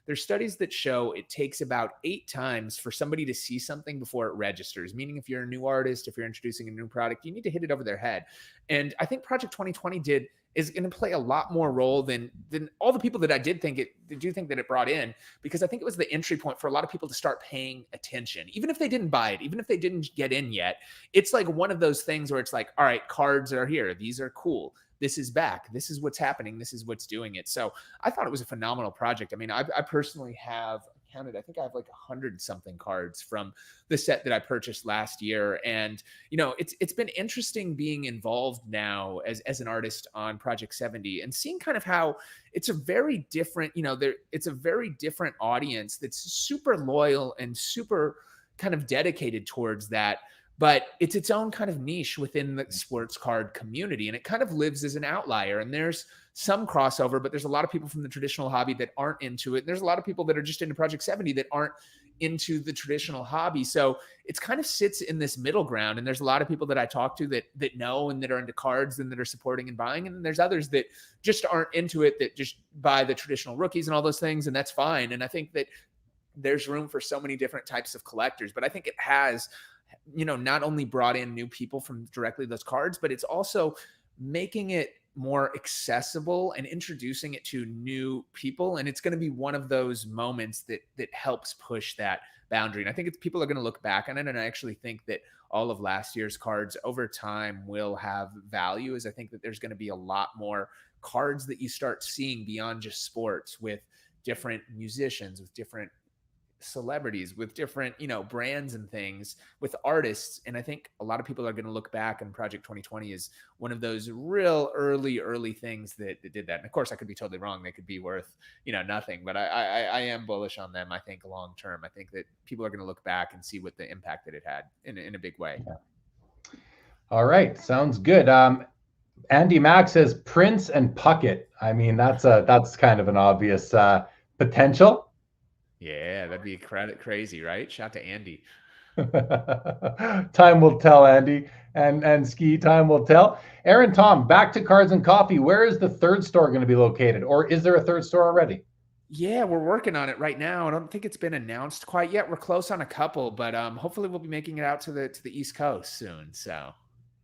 S2: There's studies that show it takes about 8 times for somebody to see something before it registers. Meaning, if you're a new artist, if you're introducing a new product, you need to hit it over their head. And I think Project 2020 is going to play a lot more role than all the people that I do think that it brought in, because I think it was the entry point for a lot of people to start paying attention. Even if they didn't buy it, even if they didn't get in yet, it's like one of those things where it's like, all right, cards are here. These are cool. This is back. This is what's happening. This is what's doing it. So I thought it was a phenomenal project. I mean, I personally have counted, I think I have like 100 something cards from the set that I purchased last year. And, it's been interesting being involved now as an artist on Project 70 and seeing kind of how it's a very different, it's a very different audience that's super loyal and super kind of dedicated towards that. But it's its own kind of niche within the sports card community, and it kind of lives as an outlier. And there's some crossover, but there's a lot of people from the traditional hobby that aren't into it. And there's a lot of people that are just into Project 70 that aren't into the traditional hobby. So it's kind of sits in this middle ground. And there's a lot of people that I talk to that know and that are into cards and that are supporting and buying. And then there's others that just aren't into it, that just buy the traditional rookies and all those things. And that's fine. And I think that there's room for so many different types of collectors, but I think it has, not only brought in new people from directly those cards, but it's also making it more accessible and introducing it to new people. And it's going to be one of those moments that helps push that boundary. And I think people are going to look back on it. And I actually think that all of last year's cards over time will have value, as I think that there's going to be a lot more cards that you start seeing beyond just sports, with different musicians, with different celebrities, with different, brands and things, with artists. And I think a lot of people are going to look back on Project 2020 as one of those real early things that did that. And of course, I could be totally wrong. They could be worth, nothing, but I am bullish on them. I think long term, I think that people are going to look back and see what the impact that it had in a big way.
S1: All right. Sounds good. Andy Mack says Prince and Puckett. I mean, that's kind of an obvious potential.
S2: Yeah, that'd be crazy, right? Shout to Andy.
S1: Time will tell, Andy, and Skee. Time will tell. Aaron, Tom, back to Cards and Coffee. Where is the third store going to be located, or is there a third store already?
S2: Yeah, we're working on it right now. I don't think it's been announced quite yet. We're close on a couple, but hopefully we'll be making it out to the East Coast soon. So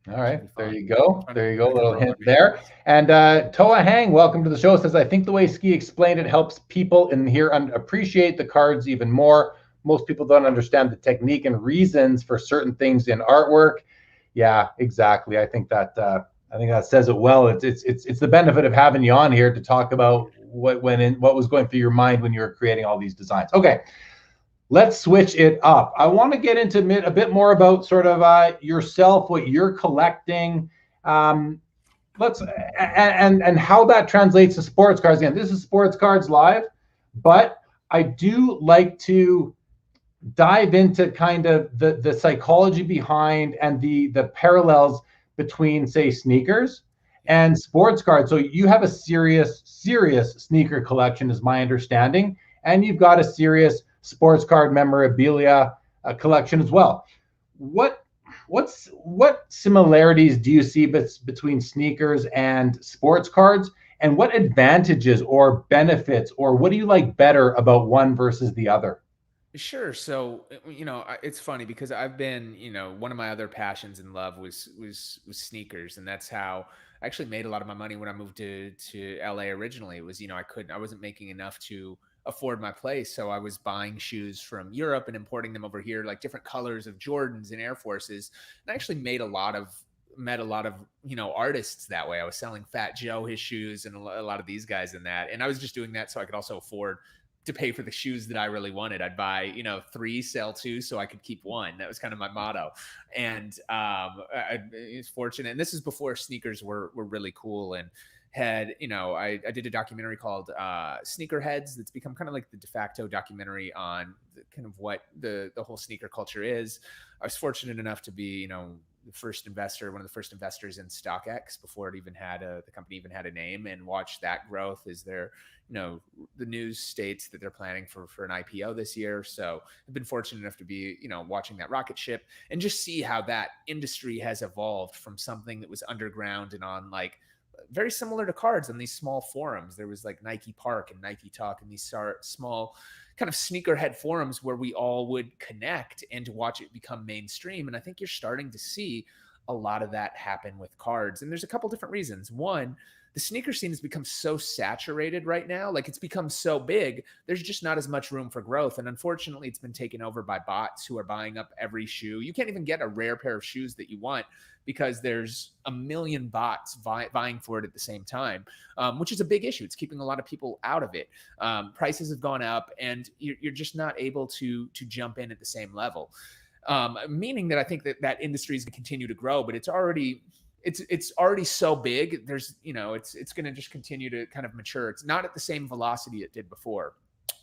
S1: All right,
S2: should be
S1: there
S2: fun.
S1: you go.
S2: Trying to,
S1: There you go.
S2: trying to
S1: Little
S2: control
S1: hint
S2: our
S1: there.
S2: schedules.
S1: And Toa Hang, welcome to the show. Says, I think the way Skee explained it helps people in here appreciate the cards even more. Most people don't understand the technique and reasons for certain things in artwork. Yeah, exactly. I think that says it well. It's the benefit of having you on here to talk about what was going through your mind when you were creating all these designs. Okay, let's switch it up. I want to get into a bit more about sort of yourself, what you're collecting, and how that translates to sports cards. Again, this is Sports Cards Live, but I do like to dive into kind of the psychology behind and the parallels between, say, sneakers and sports cards. So you have a serious sneaker collection, is my understanding, and you've got a serious sports card memorabilia collection as well. What similarities do you see between sneakers and sports cards, and what advantages or benefits, or what do you like better about one versus the other?
S2: Sure. So, it's funny because I've been, one of my other passions in love was sneakers, and that's how I actually made a lot of my money when I moved to LA originally. It was, I wasn't making enough to afford my place, so I was buying shoes from Europe and importing them over here, like different colors of Jordans and Air Forces. And I actually met a lot of artists that way. I was selling Fat Joe his shoes and a lot of these guys in that, and I was just doing that so I could also afford to pay for the shoes that I really wanted. I'd buy, 3, sell 2 so I could keep 1. That was kind of my motto. And I was fortunate. And this is before sneakers were really cool, and had, I did a documentary called Sneakerheads that's become kind of like the de facto documentary on kind of what the whole sneaker culture is. I was fortunate enough to be, the first investor, one of the first investors in StockX before it even had the company even had a name, and watch that growth as they're, the news states that they're planning for an IPO this year. So I've been fortunate enough to be, watching that rocket ship and just see how that industry has evolved from something that was underground and on like very similar to cards on these small forums. There was like Nike Park and Nike Talk and these small kind of sneakerhead forums where we all would connect and to watch it become mainstream. And I think you're starting to see a lot of that happen with cards. And there's a couple different reasons. One, the sneaker scene has become so saturated right now. Like, it's become so big, there's just not as much room for growth. And unfortunately, it's been taken over by bots who are buying up every shoe. You can't even get a rare pair of shoes that you want because there's a million bots vying for it at the same time, which is a big issue. It's keeping a lot of people out of it. Prices have gone up, and you're just not able to jump in at the same level. Meaning that I think that industry is going to continue to grow, but it's already so big. There's, it's going to just continue to kind of mature. It's not at the same velocity it did before.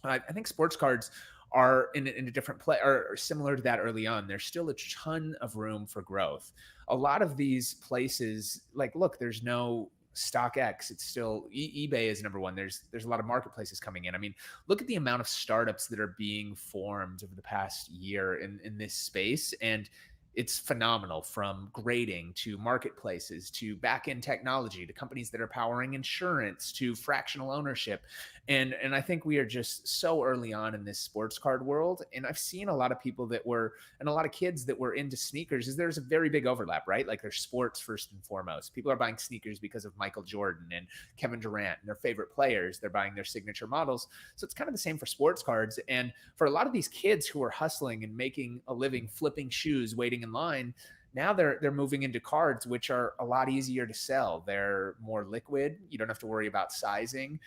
S2: I think sports cards are in a different place, or similar to that early on. There's still a ton of room for growth. A lot of these places, like, look, there's no StockX. It's still eBay is number one. There's a lot of marketplaces coming in. I mean, look at the amount of startups that are being formed over the past year in this space, and it's phenomenal, from grading to marketplaces to back-end technology to companies that are powering insurance to fractional ownership. And I think we are just so early on in this sports card world. And I've seen a lot of people and a lot of kids that were into sneakers, is there's a very big overlap, right? Like, there's sports first and foremost. People are buying sneakers because of Michael Jordan and Kevin Durant and their favorite players. They're buying their signature models. So it's kind of the same for sports cards. And for a lot of these kids who are hustling and making a living flipping shoes, waiting in line, now they're moving into cards, which are a lot easier to sell. They're more liquid. You don't have to worry about sizing.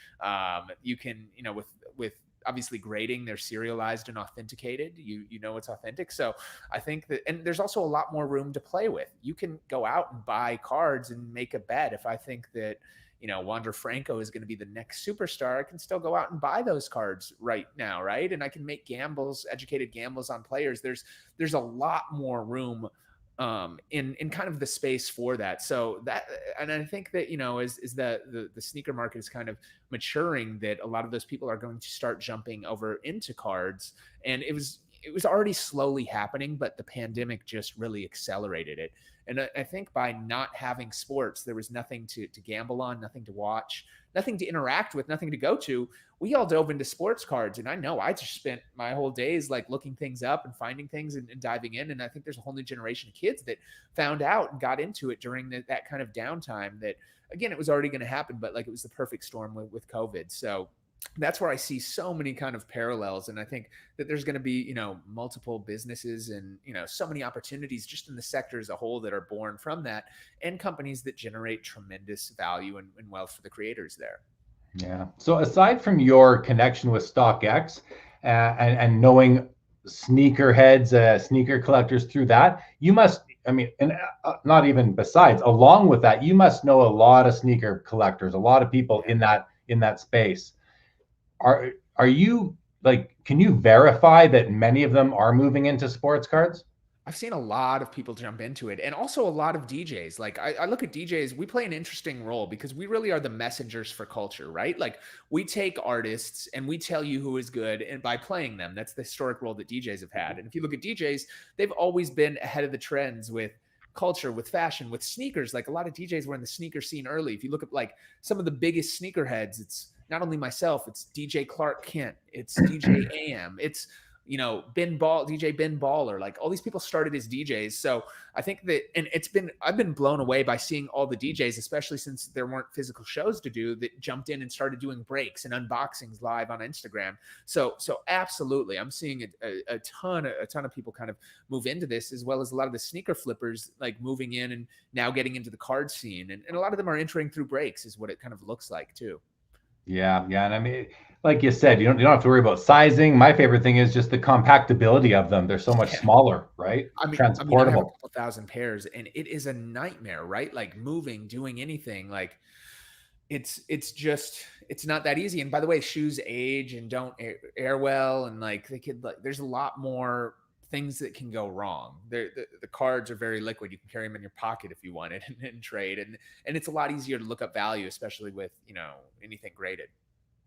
S2: You can, with obviously grading, they're serialized and authenticated. You know it's authentic. So I think that, and there's also a lot more room to play with. You can go out and buy cards and make a bet. If I think that, Wander Franco is going to be the next superstar, I can still go out and buy those cards right now, right? And I can make educated gambles on players. There's a lot more room in kind of the space for that. So that, and I think that, you know, is the sneaker market is kind of maturing, that a lot of those people are going to start jumping over into cards. And it was already slowly happening, but the pandemic just really accelerated it. And I think by not having sports, there was nothing to gamble on, nothing to watch, nothing to interact with, nothing to go to. We all dove into sports cards. And I know I just spent my whole days like looking things up and finding things and diving in. And I think there's a whole new generation of kids that found out and got into it during that kind of downtime that, again, it was already going to happen, but like it was the perfect storm with COVID. So that's where I see so many kind of parallels. And I think that there's going to be, you know, multiple businesses and, you know, so many opportunities just in the sector as a whole that are born from that, and companies that generate tremendous value and wealth for the creators there.
S1: Yeah. So aside from your connection with StockX and knowing sneakerheads, sneaker collectors through that, you must, I mean, and not even besides, along with that, you must know a lot of sneaker collectors, a lot of people in that space. Are you like, can you verify that many of them are moving into sports cards?
S2: I've seen a lot of people jump into it, and also a lot of DJs. Like I look at DJs, we play an interesting role because we really are the messengers for culture, right? Like we take artists and we tell you who is good, and by playing them, that's the historic role that DJs have had. And if you look at DJs, they've always been ahead of the trends with culture, with fashion, with sneakers. Like a lot of DJs were in the sneaker scene early. If you look at like some of the biggest sneakerheads, it's not only myself, it's DJ Clark Kent, it's DJ AM, it's, you know, DJ Ben Baller, like all these people started as DJs. So I think that, and I've been blown away by seeing all the DJs, especially since there weren't physical shows to do, that jumped in and started doing breaks and unboxings live on Instagram. So absolutely, I'm seeing a ton of people kind of move into this, as well as a lot of the sneaker flippers, like moving in and now getting into the card scene. And a lot of them are entering through breaks is what it kind of looks like too.
S1: Yeah. And I mean, like you said, you don't have to worry about sizing. My favorite thing is just the compactability of them. They're so much smaller, right? Transportable.
S2: I have a couple thousand pairs, and it is a nightmare, right? Like moving, doing anything, like it's not that easy. And by the way, shoes age and don't air well, and like there's a lot more things that can go wrong. The cards are very liquid. You can carry them in your pocket if you want it and trade. And it's a lot easier to look up value, especially with, you know, anything graded.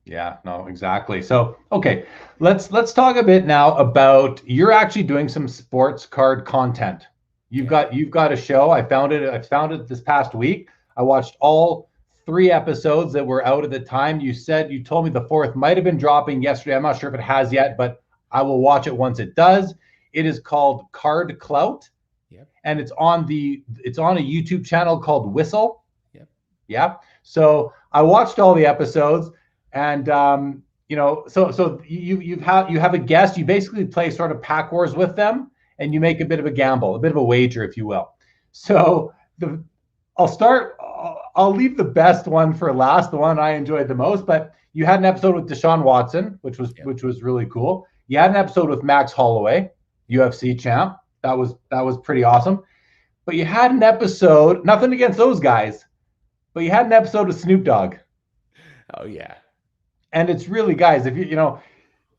S1: Yeah, no, exactly. So, okay, let's talk a bit now about, you're actually doing some sports card content. You've got a show. I found it this past week. I watched all 3 episodes that were out at the time. You told me the 4th might have been dropping yesterday. I'm not sure if it has yet, but I will watch it once it does. It is called Card Clout.
S2: Yep. And
S1: it's on a YouTube channel called Whistle.
S2: Yep.
S1: Yeah. So I watched all the episodes, and you know, so you have a guest. You basically play sort of pack wars with them, and you make a bit of a gamble, a bit of a wager, if you will. So I'll leave the best one for last, the one I enjoyed the most. But you had an episode with Deshaun Watson, which was really cool. You had an episode with Max Holloway, UFC champ. That was pretty awesome. But you had an episode, nothing against those guys, but you had an episode with Snoop Dogg.
S2: Oh yeah.
S1: And it's really, guys, if you know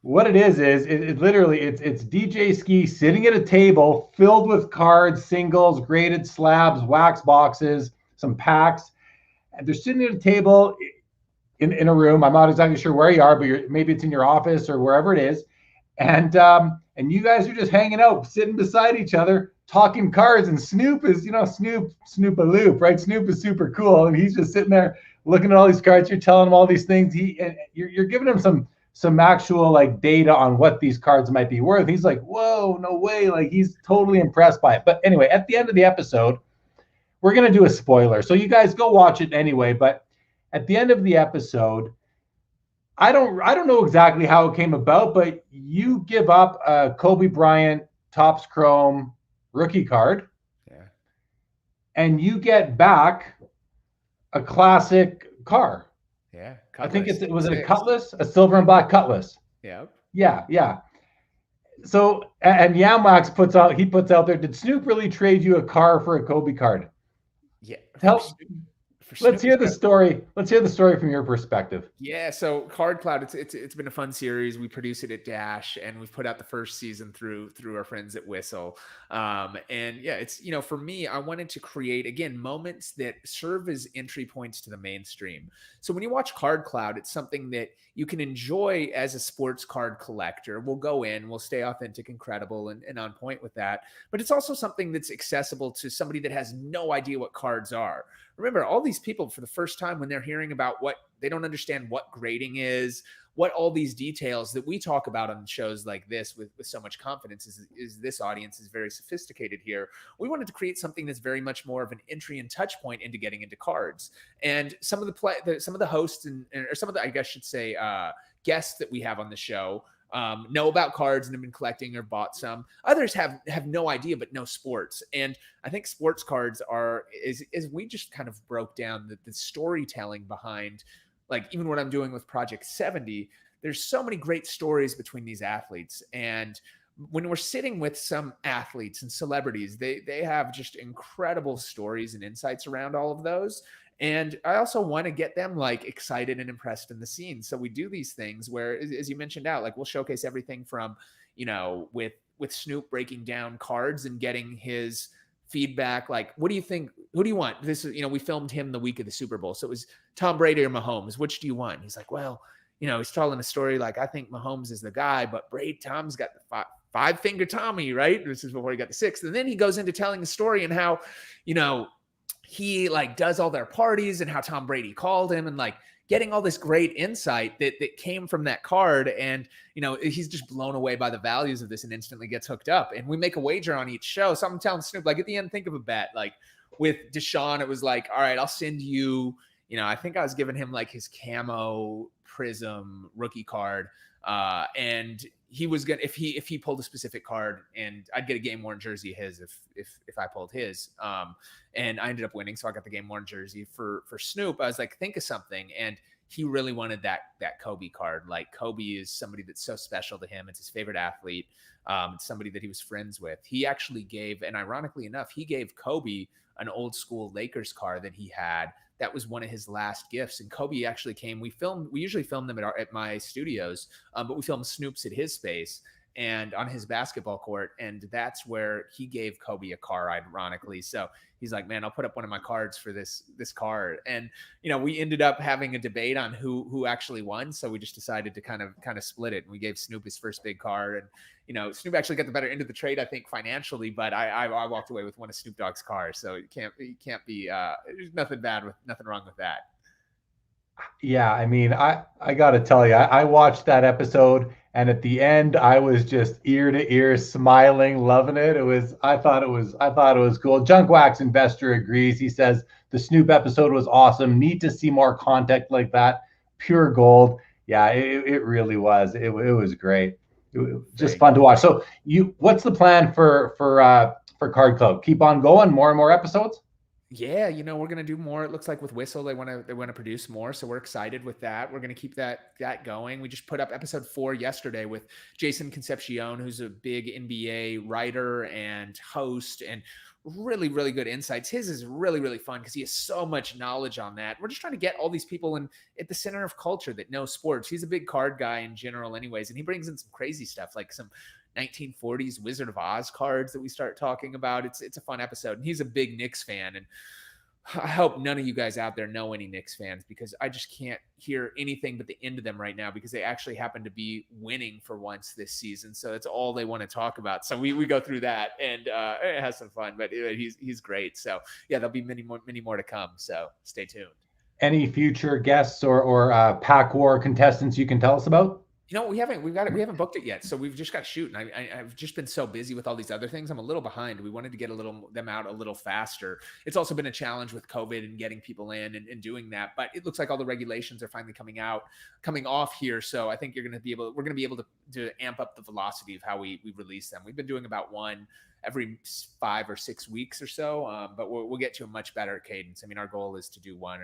S1: what it is it literally, it's DJ Skee sitting at a table filled with cards, singles, graded slabs, wax boxes, some packs. And they're sitting at a table in a room. I'm not exactly sure where you are, but maybe it's in your office or wherever it is. And you guys are just hanging out, sitting beside each other, talking cards. And Snoop is, you know, Snoop-a-loop, right? Snoop is super cool, and he's just sitting there looking at all these cards. You're telling him all these things. You're giving him some actual like data on what these cards might be worth. He's like, whoa, no way! Like he's totally impressed by it. But anyway, at the end of the episode, we're gonna do a spoiler, so you guys go watch it anyway. But at the end of the episode, I don't know exactly how it came about, but you give up a Kobe Bryant Topps Chrome rookie card.
S2: Yeah.
S1: And you get back a classic car.
S2: Yeah.
S1: Cutlass. I think it was a Cutlass, a silver and black Cutlass.
S2: Yep.
S1: Yeah. So, and Yamwax puts out there, did Snoop really trade you a car for a Kobe card?
S2: Yeah.
S1: Let's hear the story. Let's hear the story from your perspective.
S2: Yeah, so Card Clout, it's been a fun series. We produce it at Dash, and we've put out the first season through our friends at Whistle. And yeah, it's, you know, for me, I wanted to create, again, moments that serve as entry points to the mainstream. So when you watch Card Clout, it's something that you can enjoy as a sports card collector. We'll go in, we'll stay authentic and credible and on point with that. But it's also something that's accessible to somebody that has no idea what cards are. Remember, all these people, for the first time, when they're hearing about what they don't understand what grading is, what all these details that we talk about on shows like this with so much confidence is this audience is very sophisticated here. We wanted to create something that's very much more of an entry and touch point into getting into cards. And some of the hosts or some of the, I guess, should say, guests that we have on the show know about cards and have been collecting or bought some. Others have no idea, but know sports. And I think sports cards is we just kind of broke down the storytelling behind, like, even what I'm doing with Project 70. There's so many great stories between these athletes. And when we're sitting with some athletes and celebrities, they have just incredible stories and insights around all of those. And I also want to get them like excited and impressed in the scene. So we do these things where, as you mentioned out, like, we'll showcase everything from, you know, with Snoop breaking down cards and getting his feedback. Like, what do you think? Who do you want? This is, you know, we filmed him the week of the Super Bowl. So it was Tom Brady or Mahomes. Which do you want? He's like, well, you know, he's telling a story like, I think Mahomes is the guy, but Tom's got the five-finger Tommy, right? This is before he got the sixth. And then he goes into telling the story and how, you know, he like does all their parties and how Tom Brady called him, and like getting all this great insight that came from that card. And, you know, he's just blown away by the values of this and instantly gets hooked up. And we make a wager on each show. So I'm telling Snoop, like, at the end, think of a bet. Like with Deshaun, it was like, all right, I'll send you, you know, I think I was giving him like his camo prism rookie card. And he was gonna, if he pulled a specific card, and I'd get a game worn jersey of his if I pulled his. And I ended up winning, so I got the game worn jersey for Snoop. I was like, think of something, and he really wanted that Kobe card. Like, Kobe is somebody that's so special to him. It's his favorite athlete. It's somebody that he was friends with. He actually gave, and ironically enough, he gave Kobe an old school Lakers card that he had. That was one of his last gifts. And Kobe actually came. We usually film them at my studios, but we filmed Snoop's at his space and on his basketball court. And that's where he gave Kobe a card, ironically. So he's like, man, I'll put up one of my cards for this card. And, you know, we ended up having a debate on who actually won. So we just decided to kind of split it. And we gave Snoop his first big card. And, you know, Snoop actually got the better end of the trade, I think, financially, but I walked away with one of Snoop Dogg's cars. So it can't be, there's nothing wrong with that.
S1: Yeah, I mean, I got to tell you, I watched that episode, and at the end, I was just ear to ear smiling, loving it. I thought it was cool. Junk Wax Investor agrees. He says the Snoop episode was awesome. Need to see more content like that. Pure gold. Yeah, it really was. It was great. It was just fun to watch. So what's the plan for Card Clout? Keep on going, more and more episodes?
S2: Yeah, you know, we're going to do more. It looks like with Whistle, they want to produce more. So we're excited with that. We're going to keep that going. We just put up episode 4 yesterday with Jason Concepcion, who's a big NBA writer and host, and really, really good insights. His is really, really fun because he has so much knowledge on that. We're just trying to get all these people at the center of culture that know sports. He's a big card guy in general anyways, and he brings in some crazy stuff, like some 1940s Wizard of Oz cards that we start talking about. It's a fun episode. And he's a big Knicks fan. And I hope none of you guys out there know any Knicks fans, because I just can't hear anything but the end of them right now, because they actually happen to be winning for once this season. So it's all they want to talk about. So we go through that, and it has some fun, but he's great. So yeah, there'll be many more to come. So stay tuned.
S1: Any future guests or Pack War contestants you can tell us about?
S2: You know, we haven't booked it yet. So we've just got to shoot. And I've just been so busy with all these other things. I'm a little behind. We wanted to get them out a little faster. It's also been a challenge with COVID and getting people in and doing that. But it looks like all the regulations are finally coming off here. So I think we're going to be able to amp up the velocity of how we release them. We've been doing about one every 5 or 6 weeks or so. But we'll get to a much better cadence. I mean, our goal is to do one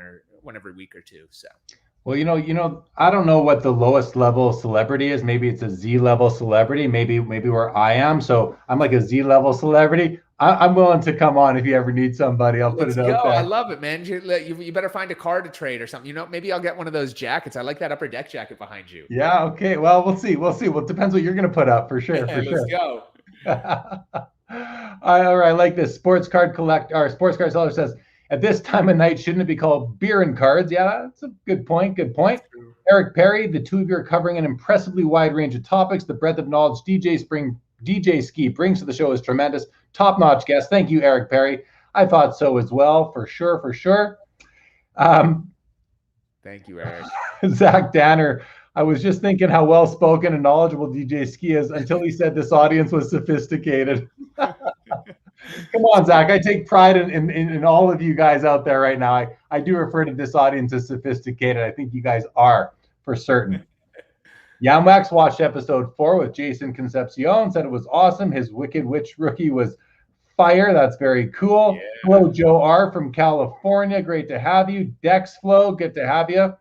S2: every week or two. So.
S1: Well, you know, I don't know what the lowest level celebrity is. Maybe it's a Z level celebrity. Maybe where I am. So I'm like a Z level celebrity. I'm willing to come on if you ever need somebody. I'll put it out there.
S2: I love it, man. You better find a car to trade or something. Maybe I'll get one of those jackets. I like that upper deck jacket behind you.
S1: Yeah. Okay. Well, we'll see. Well, it depends what you're going to put up for sure.
S2: Yeah, let's go.
S1: All right. I like this. Sports card seller says, at this time of night, shouldn't it be called beer and cards? Yeah, that's a good point. Good point. Eric Perry, the two of you are covering an impressively wide range of topics. The breadth of knowledge DJ Skee brings to the show is tremendous. Top-notch guest. Thank you, Eric Perry. I thought so as well, for sure.
S2: Thank you, Eric.
S1: Zach Danner, I was just thinking how well-spoken and knowledgeable DJ Skee is until he said this audience was sophisticated. Come on, Zach. I take pride in all of you guys out there right now. I do refer to this audience as sophisticated. I think you guys are, for certain. Yamax watched episode 4 with Jason Concepcion, said it was awesome. His Wicked Witch rookie was fire. That's very cool. Yeah. Hello, Joe R. from California. Great to have you. Dex Flow, good to have you.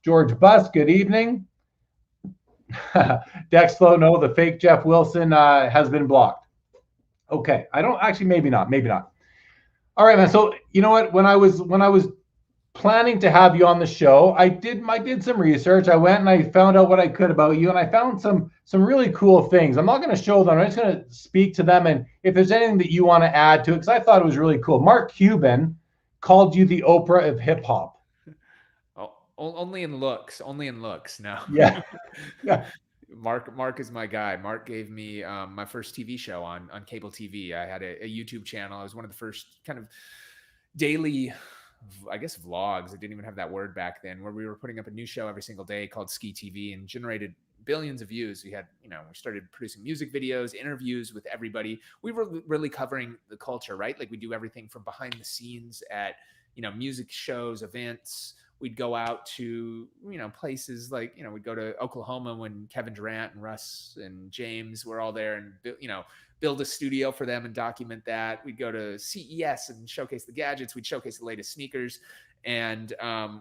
S1: George Buss, good evening. Dex Flow, no, the fake Jeff Wilson has been blocked. Okay, maybe not. All right, man. So you know what? When I was planning to have you on the show, I did some research. I went and I found out what I could about you, and I found some really cool things. I'm not going to show them. I'm just going to speak to them, and if there's anything that you want to add to it, because I thought it was really cool. Mark Cuban called you the Oprah of hip hop.
S2: Oh, only in looks. No.
S1: Yeah.
S2: Mark is my guy. Mark gave me my first TV show on cable TV. I had a YouTube channel. I was one of the first kind of daily, I guess, vlogs. I didn't even have that word back then, where we were putting up a new show every single day called Skee TV and generated billions of views. We started producing music videos, interviews with everybody. We were really covering the culture, right? Like we do everything from behind the scenes at, music shows, events. We'd go out to, places like, we'd go to Oklahoma when Kevin Durant and Russ and James were all there and, build a studio for them and document that. We'd go to CES and showcase the gadgets. We'd showcase the latest sneakers. And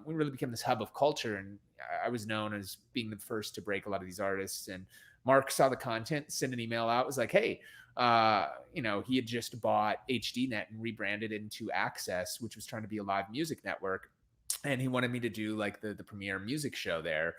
S2: we really became this hub of culture. And I was known as being the first to break a lot of these artists. And Mark saw the content, sent an email out, was like, hey, he had just bought HDNet and rebranded into Access, which was trying to be a live music network. And he wanted me to do like the premiere music show there.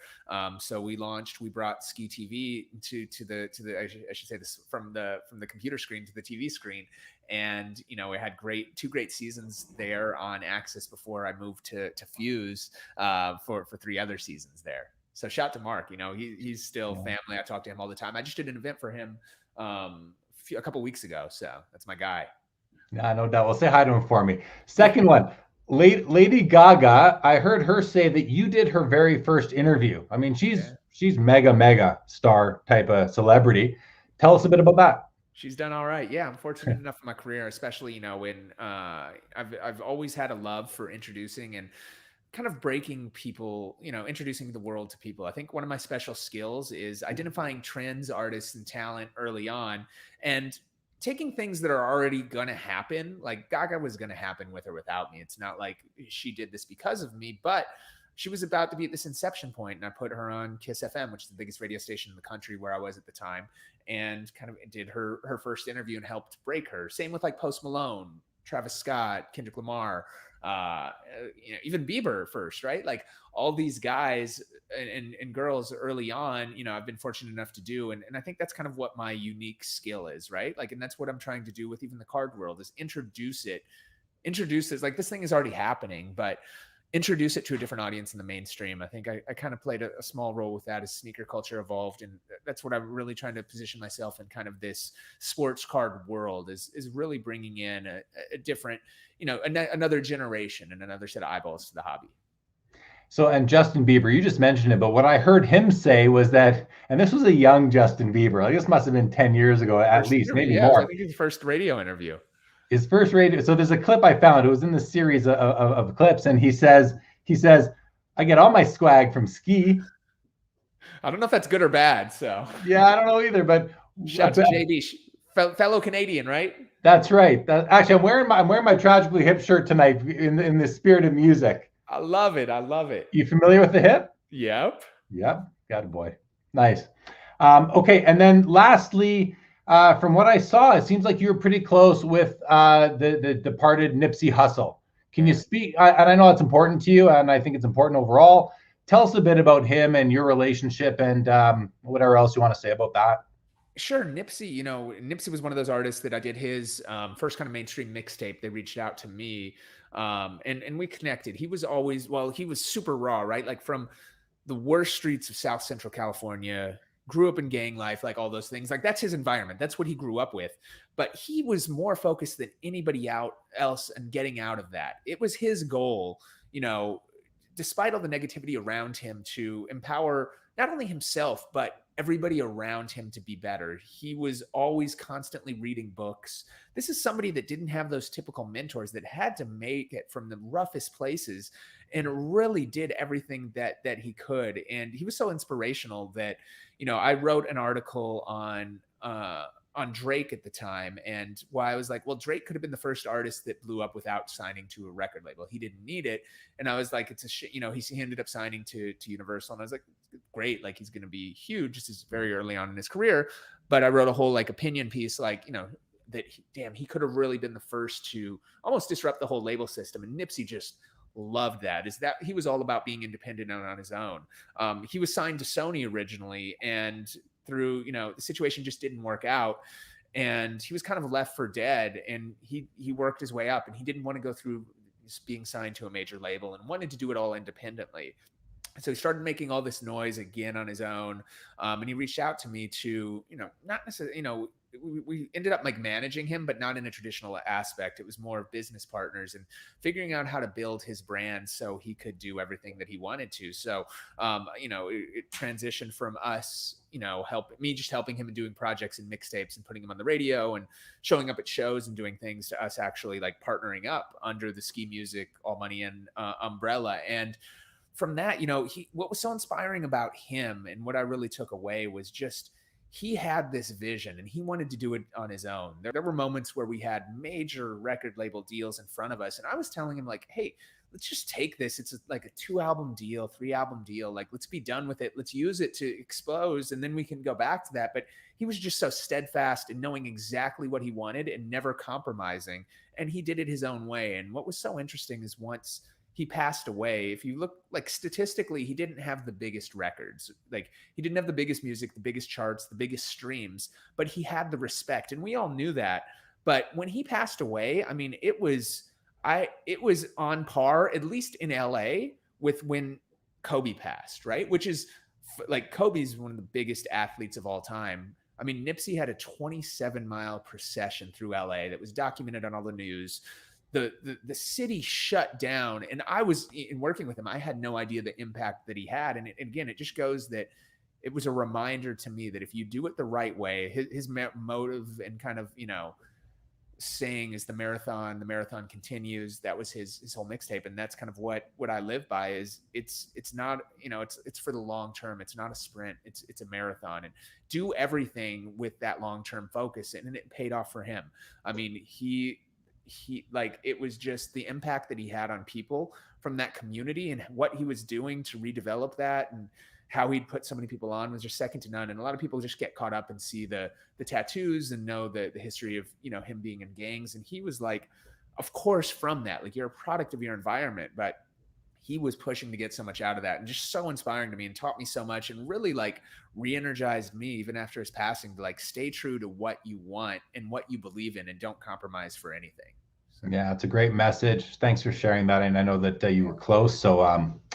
S2: So we brought Skee TV to the I should say this from the computer screen to the TV screen. And, we had two great seasons there on Access before I moved to Fuse for 3 other seasons there. So shout to Mark, he's still family. I talk to him all the time. I just did an event for him a couple weeks ago. So that's my guy.
S1: Yeah, no doubt. Well, say hi to him for me. Second one. Lady Gaga, I heard her say that you did her very first interview. I mean, she's mega star type of celebrity. Tell us a bit about that.
S2: She's done all right. Yeah, I'm fortunate enough in my career, especially, when I've always had a love for introducing and kind of breaking people, introducing the world to people. I think one of my special skills is identifying trends, artists, and talent early on, and taking things that are already going to happen. Like Gaga was going to happen with or without me. It's not like she did this because of me, but she was about to be at this inception point, and I put her on Kiss FM, which is the biggest radio station in the country where I was at the time, and kind of did her first interview and helped break her. Same with like Post Malone, Travis Scott, Kendrick Lamar, even Bieber first, right? Like all these guys and girls early on, I've been fortunate enough to do. And I think that's kind of what my unique skill is, right? Like, and that's what I'm trying to do with even the card world is introduce it like this thing is already happening, but introduce it to a different audience in the mainstream. I think I kind of played a small role with that as sneaker culture evolved. And that's what I'm really trying to position myself in kind of this sports card world is really bringing in a different, another generation and another set of eyeballs to the hobby.
S1: So, and Justin Bieber, you just mentioned it, but what I heard him say was that, and this was a young Justin Bieber, I guess must have been 10 years ago at least, maybe more.
S2: I think his first radio interview.
S1: His first radio. So there's a clip I found. It was in the series of clips, and he says, I get all my swag from Skee.
S2: I don't know if that's good or bad. So
S1: yeah, I don't know either. But
S2: shout out to JB, fellow Canadian, right?
S1: That's right. Actually, I'm wearing my Tragically Hip shirt tonight in the spirit of music.
S2: I love it.
S1: You familiar with the hip?
S2: Yep.
S1: Got it, boy. Nice. Okay, and then lastly, From what I saw, it seems like you were pretty close with the departed Nipsey Hussle. Can you speak? And I know it's important to you, and I think it's important overall. Tell us a bit about him and your relationship, and whatever else you want to say about that.
S2: Sure. Nipsey, Nipsey was one of those artists that I did his first kind of mainstream mixtape. They reached out to me and we connected. He was always, he was super raw, right? Like from the worst streets of South Central California, grew up in gang life, like all those things. Like that's his environment. That's what he grew up with. But he was more focused than anybody else and getting out of that. It was his goal, despite all the negativity around him, to empower not only himself, but everybody around him to be better. He was always constantly reading books. This is somebody that didn't have those typical mentors, that had to make it from the roughest places and really did everything that he could. And he was so inspirational that, I wrote an article on Drake at the time. And why I was like, well, Drake could have been the first artist that blew up without signing to a record label. He didn't need it. And I was like, it's a shit, he ended up signing to Universal. And I was like, great. Like he's going to be huge. This is very early on in his career. But I wrote a whole opinion piece, that he could have really been the first to almost disrupt the whole label system. And Nipsey just loved that. Is that he was all about being independent and on his own. He was signed to Sony originally, and through, the situation just didn't work out. And he was kind of left for dead, and he worked his way up, and he didn't want to go through being signed to a major label and wanted to do it all independently. So he started making all this noise again on his own. And he reached out to me to, not necessarily, we ended up managing him, but not in a traditional aspect. It was more of business partners and figuring out how to build his brand so he could do everything that he wanted to. So, it transitioned from us, helping him and doing projects and mixtapes and putting him on the radio and showing up at shows and doing things, to us actually partnering up under the Skee Music, All Money In umbrella. And from that, what was so inspiring about him and what I really took away was just, he had this vision and he wanted to do it on his own. There were moments where we had major record label deals in front of us. And I was telling him hey, let's just take this. It's a 2-album deal, 3-album deal. Let's be done with it. Let's use it to expose. And then we can go back to that. But he was just so steadfast in knowing exactly what he wanted and never compromising. And he did it his own way. And what was so interesting is once he passed away, if you look statistically, he didn't have the biggest records. He didn't have the biggest music, the biggest charts, the biggest streams, but he had the respect. And we all knew that. But when he passed away, I mean, it was on par, at least in LA, with when Kobe passed, right? Which is Kobe's one of the biggest athletes of all time. I mean, Nipsey had a 27-mile procession through LA that was documented on all the news. The city shut down, and I was in working with him. I had no idea the impact that he had. And it just goes that it was a reminder to me that if you do it the right way, his motive and kind of, saying is the marathon continues. That was his whole mixtape. And that's kind of what I live by is it's not, it's for the long term. It's not a sprint. It's a marathon, and do everything with that long-term focus. And it paid off for him. I mean, he it was just the impact that he had on people from that community, and what he was doing to redevelop that, and how he'd put so many people on was just second to none. And a lot of people just get caught up and see the tattoos and know the history of, him being in gangs. And he was of course, from that, you're a product of your environment, but he was pushing to get so much out of that, and just so inspiring to me and taught me so much, and really re-energized me even after his passing to stay true to what you want and what you believe in, and don't compromise for anything. So.
S1: Yeah, it's a great message. Thanks for sharing that. And I know that you were close, so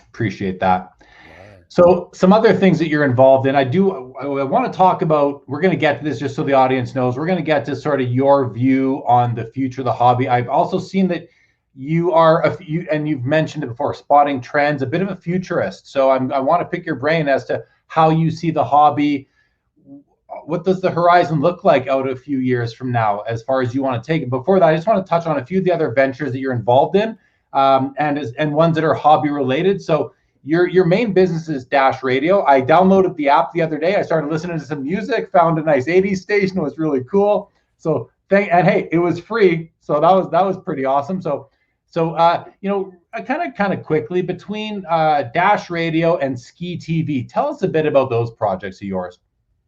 S1: appreciate that. Yeah. So some other things that you're involved in, I want to talk about, we're going to get to this just so the audience knows, we're going to get to sort of your view on the future of the hobby. I've also seen that you are, and you've mentioned it before, spotting trends, a bit of a futurist. So I want to pick your brain as to how you see the hobby. What does the horizon look like out a few years from now, as far as you want to take it? Before that, I just want to touch on a few of the other ventures that you're involved in, and ones that are hobby related. So your main business is Dash Radio. I downloaded the app the other day. I started listening to some music, found a nice 80s station. It was really cool. So and hey, it was free. So that was pretty awesome. So kind of quickly, between Dash Radio and Skee TV, tell us a bit about those projects of yours.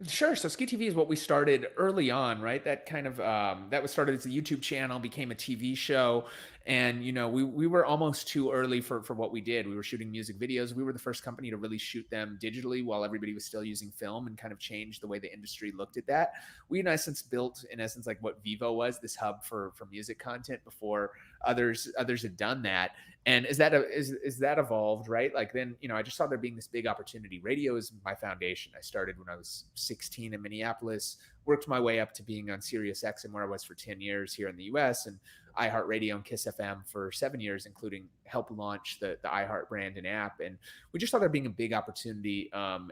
S2: Sure. So Ski TV is what we started early on, right? That kind of that was started as a YouTube channel, became a TV show, and we were almost too early for what we did. We were shooting music videos. We were the first company to really shoot them digitally while everybody was still using film, and kind of changed the way the industry looked at that. We in essence built like what Vivo was, this hub for music content before others had done that. And as that evolved, right? Like then, I just saw there being this big opportunity. Radio is my foundation. I started when I was 16 in Minneapolis, worked my way up to being on Sirius XM, where I was for 10 years here in the US, and iHeartRadio and Kiss FM for 7 years, including help launch the iHeart brand and app. And we just saw there being a big opportunity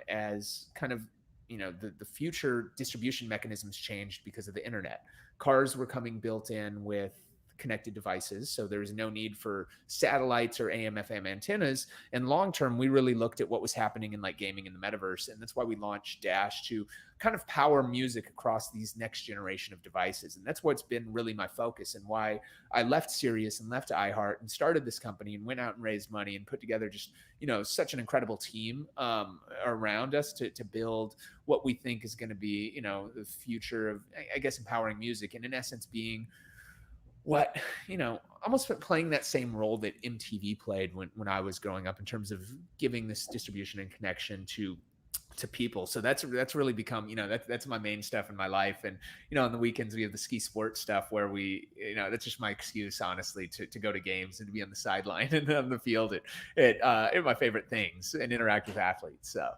S2: as kind of, the future distribution mechanisms changed because of the internet. Cars were coming built in with connected devices, so there's no need for satellites or AM FM antennas. And long term, we really looked at what was happening in like gaming in the metaverse, and that's why we launched Dash to kind of power music across these next generation of devices. And that's what's been really my focus, and why I left Sirius and left iHeart and started this company and went out and raised money and put together just such an incredible team around us to build what we think is going to be the future of, I guess, empowering music, and in essence being what, almost playing that same role that MTV played when I was growing up, in terms of giving this distribution and connection to people. So that's really become, that's my main stuff in my life. And, on the weekends we have the ski sports stuff where we, that's just my excuse, honestly, to go to games and to be on the sideline and on the field at my favorite things and interact with athletes. So.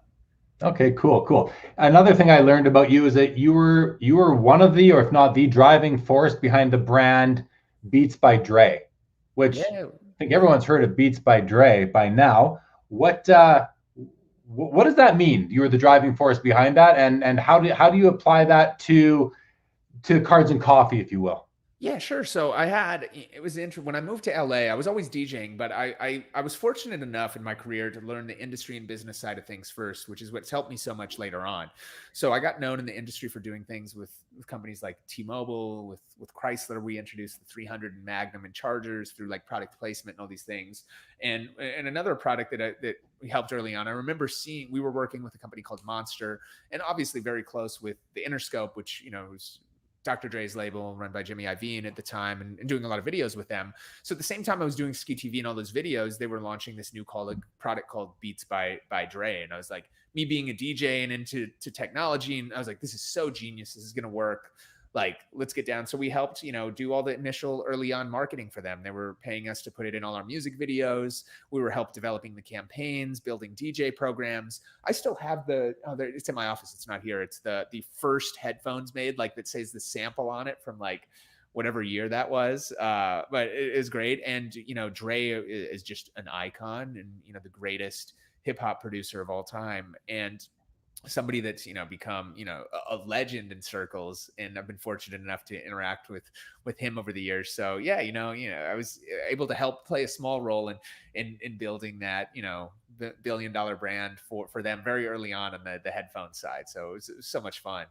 S1: Okay, cool. Another thing I learned about you is that you were one of the, or if not the driving force behind the brand Beats by Dre, which I think everyone's heard of Beats by Dre by now. What does that mean? You were the driving force behind that, and how do you apply that to Cards and Coffee, if you will?
S2: Yeah, sure. So it was interesting when I moved to LA. I was always DJing, but I was fortunate enough in my career to learn the industry and business side of things first, which is what's helped me so much later on. So I got known in the industry for doing things with companies like T-Mobile, with Chrysler. We introduced the 300 and Magnum and chargers through like product placement and all these things. And another product that we helped early on, I remember we were working with a company called Monster, and obviously very close with the Interscope, which was Dr. Dre's label, run by Jimmy Iovine at the time, and doing a lot of videos with them. So at the same time I was doing Ski TV and all those videos, they were launching this new product called Beats by Dre. And I was like, me being a DJ and into technology, and I was like, this is so genius. This is going to work. Like, let's get down. So we helped, do all the initial early on marketing for them. They were paying us to put it in all our music videos. We were helped developing the campaigns, building DJ programs. I still have it's in my office. It's not here. It's the first headphones made, like, that says the sample on it from like whatever year that was. But it is great. And, Dre is just an icon and, the greatest hip hop producer of all time. And somebody that's become a legend in circles, and I've been fortunate enough to interact with him over the years. So yeah, I was able to help play a small role in building that $1 billion brand for them very early on the headphone side. So it was so much fun.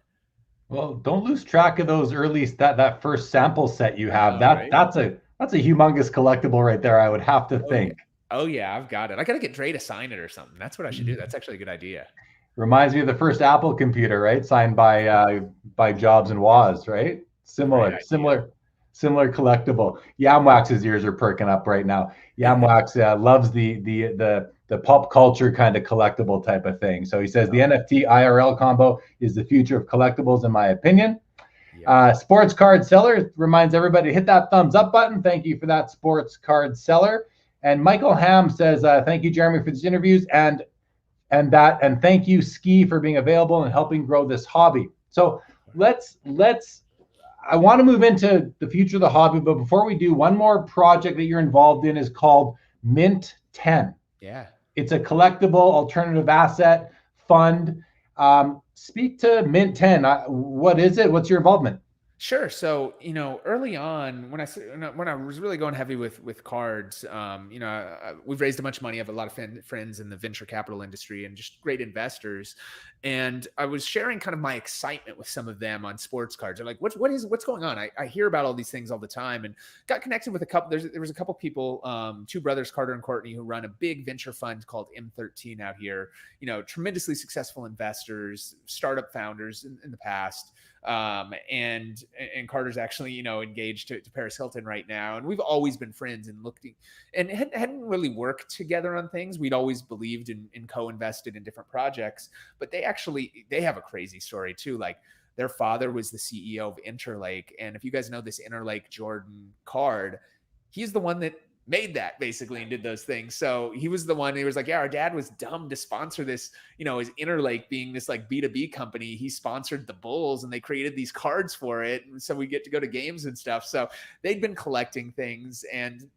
S1: Well, don't lose track of those early that first sample set you have.
S2: Right?
S1: That's a humongous collectible right there, I would have to think.
S2: Oh yeah, I've got it. I gotta get Dre to sign it or something. That's what I should do. That's actually a good idea.
S1: Reminds me of the first Apple computer, right? Signed by Jobs and Woz, right? Similar collectible. Yamwax's ears are perking up right now. Yamwax loves the pop culture kind of collectible type of thing. So he says the NFT IRL combo is the future of collectibles, in my opinion. Sports card seller reminds everybody to hit that thumbs up button. Thank you for that, sports card seller. And Michael Ham says, thank you, Jeremy, for these interviews, and thank you, Skee, for being available and helping grow this hobby. So I want to move into the future of the hobby, but before we do, one more project that you're involved in is called Mint 10.
S2: Yeah.
S1: It's a collectible alternative asset fund. Speak to Mint 10. What is it? What's your involvement?
S2: Sure. So, early on when I was really going heavy with cards, we've raised a bunch of money. I have a lot of friends in the venture capital industry and just great investors. And I was sharing kind of my excitement with some of them on sports cards. They're like, what's going on? I hear about all these things all the time, and got connected with a couple. There was a couple people, two brothers, Carter and Courtney, who run a big venture fund called M13 out here. Tremendously successful investors, startup founders in the past. And Carter's actually, engaged to Paris Hilton right now. And we've always been friends and looking and hadn't really worked together on things. We'd always believed in co-invested in different projects, but they have a crazy story too. Like, their father was the CEO of Interlake. And if you guys know this Interlake Jordan card, he's the one that made that basically and did those things. So he was the one who was like, yeah, our dad was dumb to sponsor this, his Interlake being this like B2B company. He sponsored the Bulls and they created these cards for it. And so we get to go to games and stuff. So they'd been collecting things, and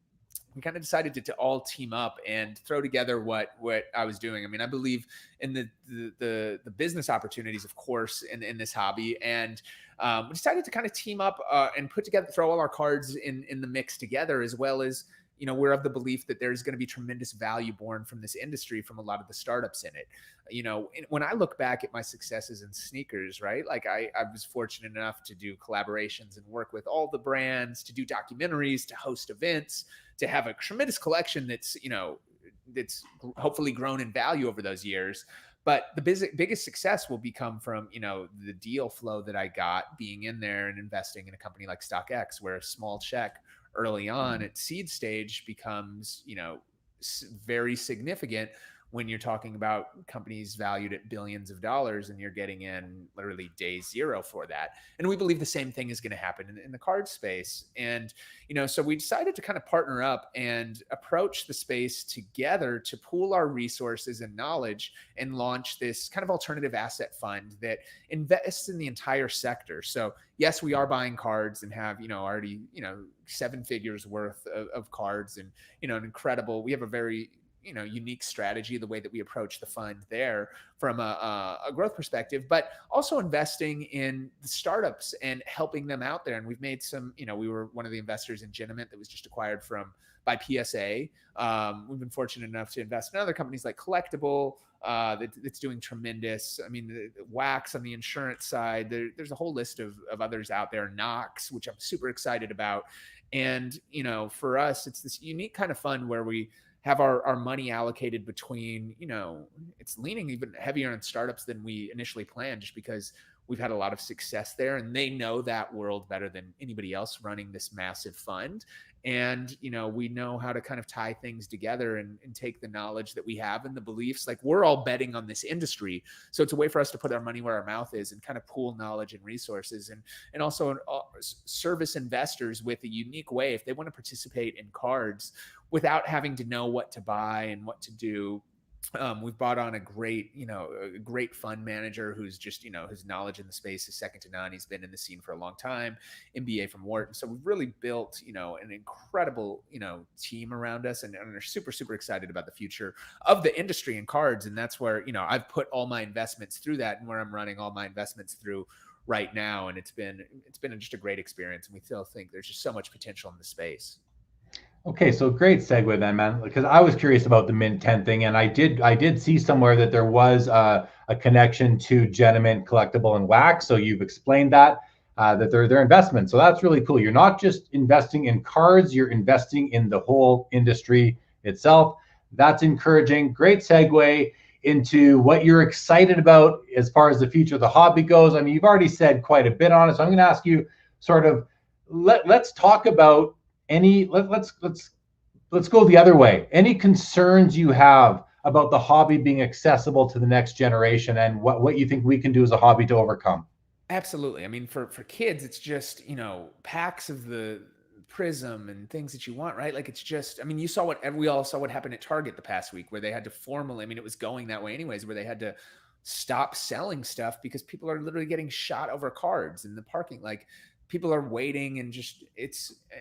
S2: we kind of decided to all team up and throw together what I was doing. I mean, I believe in the business opportunities, of course, in this hobby. And we decided to kind of team up and throw all our cards in the mix together, as well as, we're of the belief that there's going to be tremendous value born from this industry from a lot of the startups in it. When I look back at my successes in sneakers, right? Like I was fortunate enough to do collaborations and work with all the brands, to do documentaries, to host events, to have a tremendous collection that's hopefully grown in value over those years. But the biggest success will become from, the deal flow that I got being in there and investing in a company like StockX, where a small check early on at seed stage becomes, very significant when you're talking about companies valued at billions of dollars and you're getting in literally day zero for that. And we believe the same thing is going to happen in the card space. And, so we decided to kind of partner up and approach the space together to pool our resources and knowledge and launch this kind of alternative asset fund that invests in the entire sector. So yes, we are buying cards and have, already, 7 figures worth of cards and, we have a very, unique strategy, the way that we approach the fund there from a growth perspective, but also investing in the startups and helping them out there. And we've made some, we were one of the investors in Geniment that was just acquired by PSA. We've been fortunate enough to invest in other companies like Collectible, that's doing tremendous. I mean, the Wax on the insurance side, there's a whole list of others out there, Knox, which I'm super excited about. And, for us, it's this unique kind of fund where we have our money allocated between, it's leaning even heavier on startups than we initially planned, just because we've had a lot of success there and they know that world better than anybody else running this massive fund. And, we know how to kind of tie things together and take the knowledge that we have and the beliefs. Like, we're all betting on this industry. So it's a way for us to put our money where our mouth is and kind of pool knowledge and resources and also service investors with a unique way if they want to participate in cards without having to know what to buy and what to do. We've brought on a great fund manager who's just, his knowledge in the space is second to none. He's been in the scene for a long time, MBA from Wharton. So we've really built, an incredible, team around us and are super, super excited about the future of the industry and cards. And that's where, I've put all my investments through that and where I'm running all my investments through right now. And it's been just a great experience. And we still think there's just so much potential in the space.
S1: Okay, so great segue then, man, because I was curious about the Mint 10 thing, and I did see somewhere that there was a connection to Geniment, Collectible, and Wax. So you've explained that they're investments. So that's really cool. You're not just investing in cards, you're investing in the whole industry itself. That's encouraging. Great segue into what you're excited about as far as the future of the hobby goes. I mean, you've already said quite a bit on it, so I'm going to ask you sort of let's talk about let's go the other way. Any concerns you have about the hobby being accessible to the next generation and what you think we can do as a hobby to overcome?
S2: Absolutely. I mean, for kids, it's just, packs of the Prism and things that you want, right? Like, it's just, I mean, we all saw what happened at Target the past week, where they had to formally, I mean, it was going that way anyways, where they had to stop selling stuff because people are literally getting shot over cards in the parking. Like, people are waiting and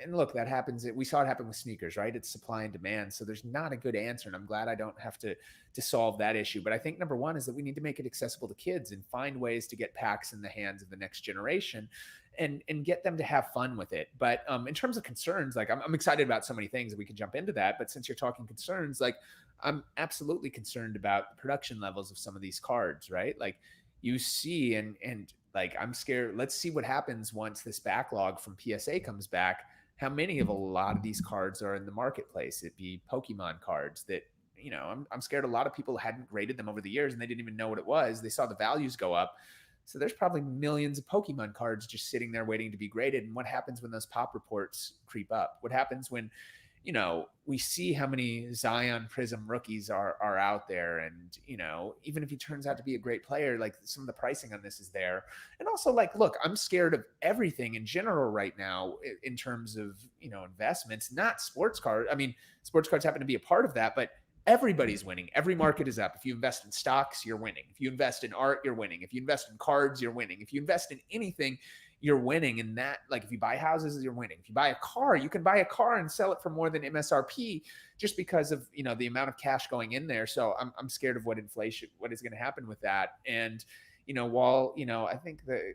S2: look, that happens. We saw it happen with sneakers, right? It's supply and demand. So there's not a good answer. And I'm glad I don't have to solve that issue. But I think number one is that we need to make it accessible to kids and find ways to get packs in the hands of the next generation. and get them to have fun with it. But in terms of concerns, like I'm excited about so many things, we can jump into that. But since you're talking concerns, like I'm absolutely concerned about the production levels of some of these cards, right? Like you see, and like I'm scared. Let's see what happens once this backlog from PSA comes back. How many of a lot of these cards are in the marketplace? It'd be Pokemon cards that, you know, I'm scared a lot of people hadn't graded them over the years and they didn't even know what it was. They saw the values go up. So there's probably millions of Pokemon cards just sitting there waiting to be graded. And what happens when those pop reports creep up? What happens when, you know, we see how many Zion Prism rookies are out there. And, you know, even if he turns out to be a great player, like some of the pricing on this is there. And also, like, look, I'm scared of everything in general right now in terms of, you know, investments, not sports cards. I mean, sports cards happen to be a part of that, but everybody's winning. Every market is up. If you invest in stocks, you're winning. If you invest in art, you're winning. If you invest in cards, you're winning. If you invest in anything, you're winning. And that, like, if you buy houses, you're winning. If you buy a car, you can buy a car and sell it for more than MSRP just because of, you know, the amount of cash going in there. So I'm scared of what inflation, what is going to happen with that. And, you know, while, you know, I think that,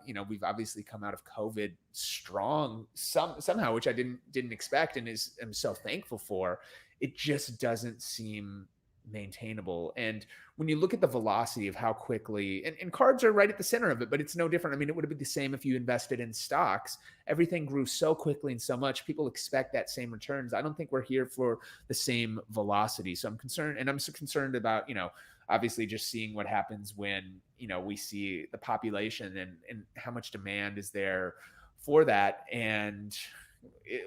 S2: you know, we've obviously come out of COVID strong somehow, which I didn't expect and am so thankful for. It just doesn't seem maintainable. And when you look at the velocity of how quickly, and cards are right at the center of it, but it's no different. I mean, it would have been the same if you invested in stocks. Everything grew so quickly and so much. People expect that same returns. I don't think we're here for the same velocity. So I'm concerned, and I'm so concerned about, you know, obviously just seeing what happens when, you know, we see the population and how much demand is there for that. And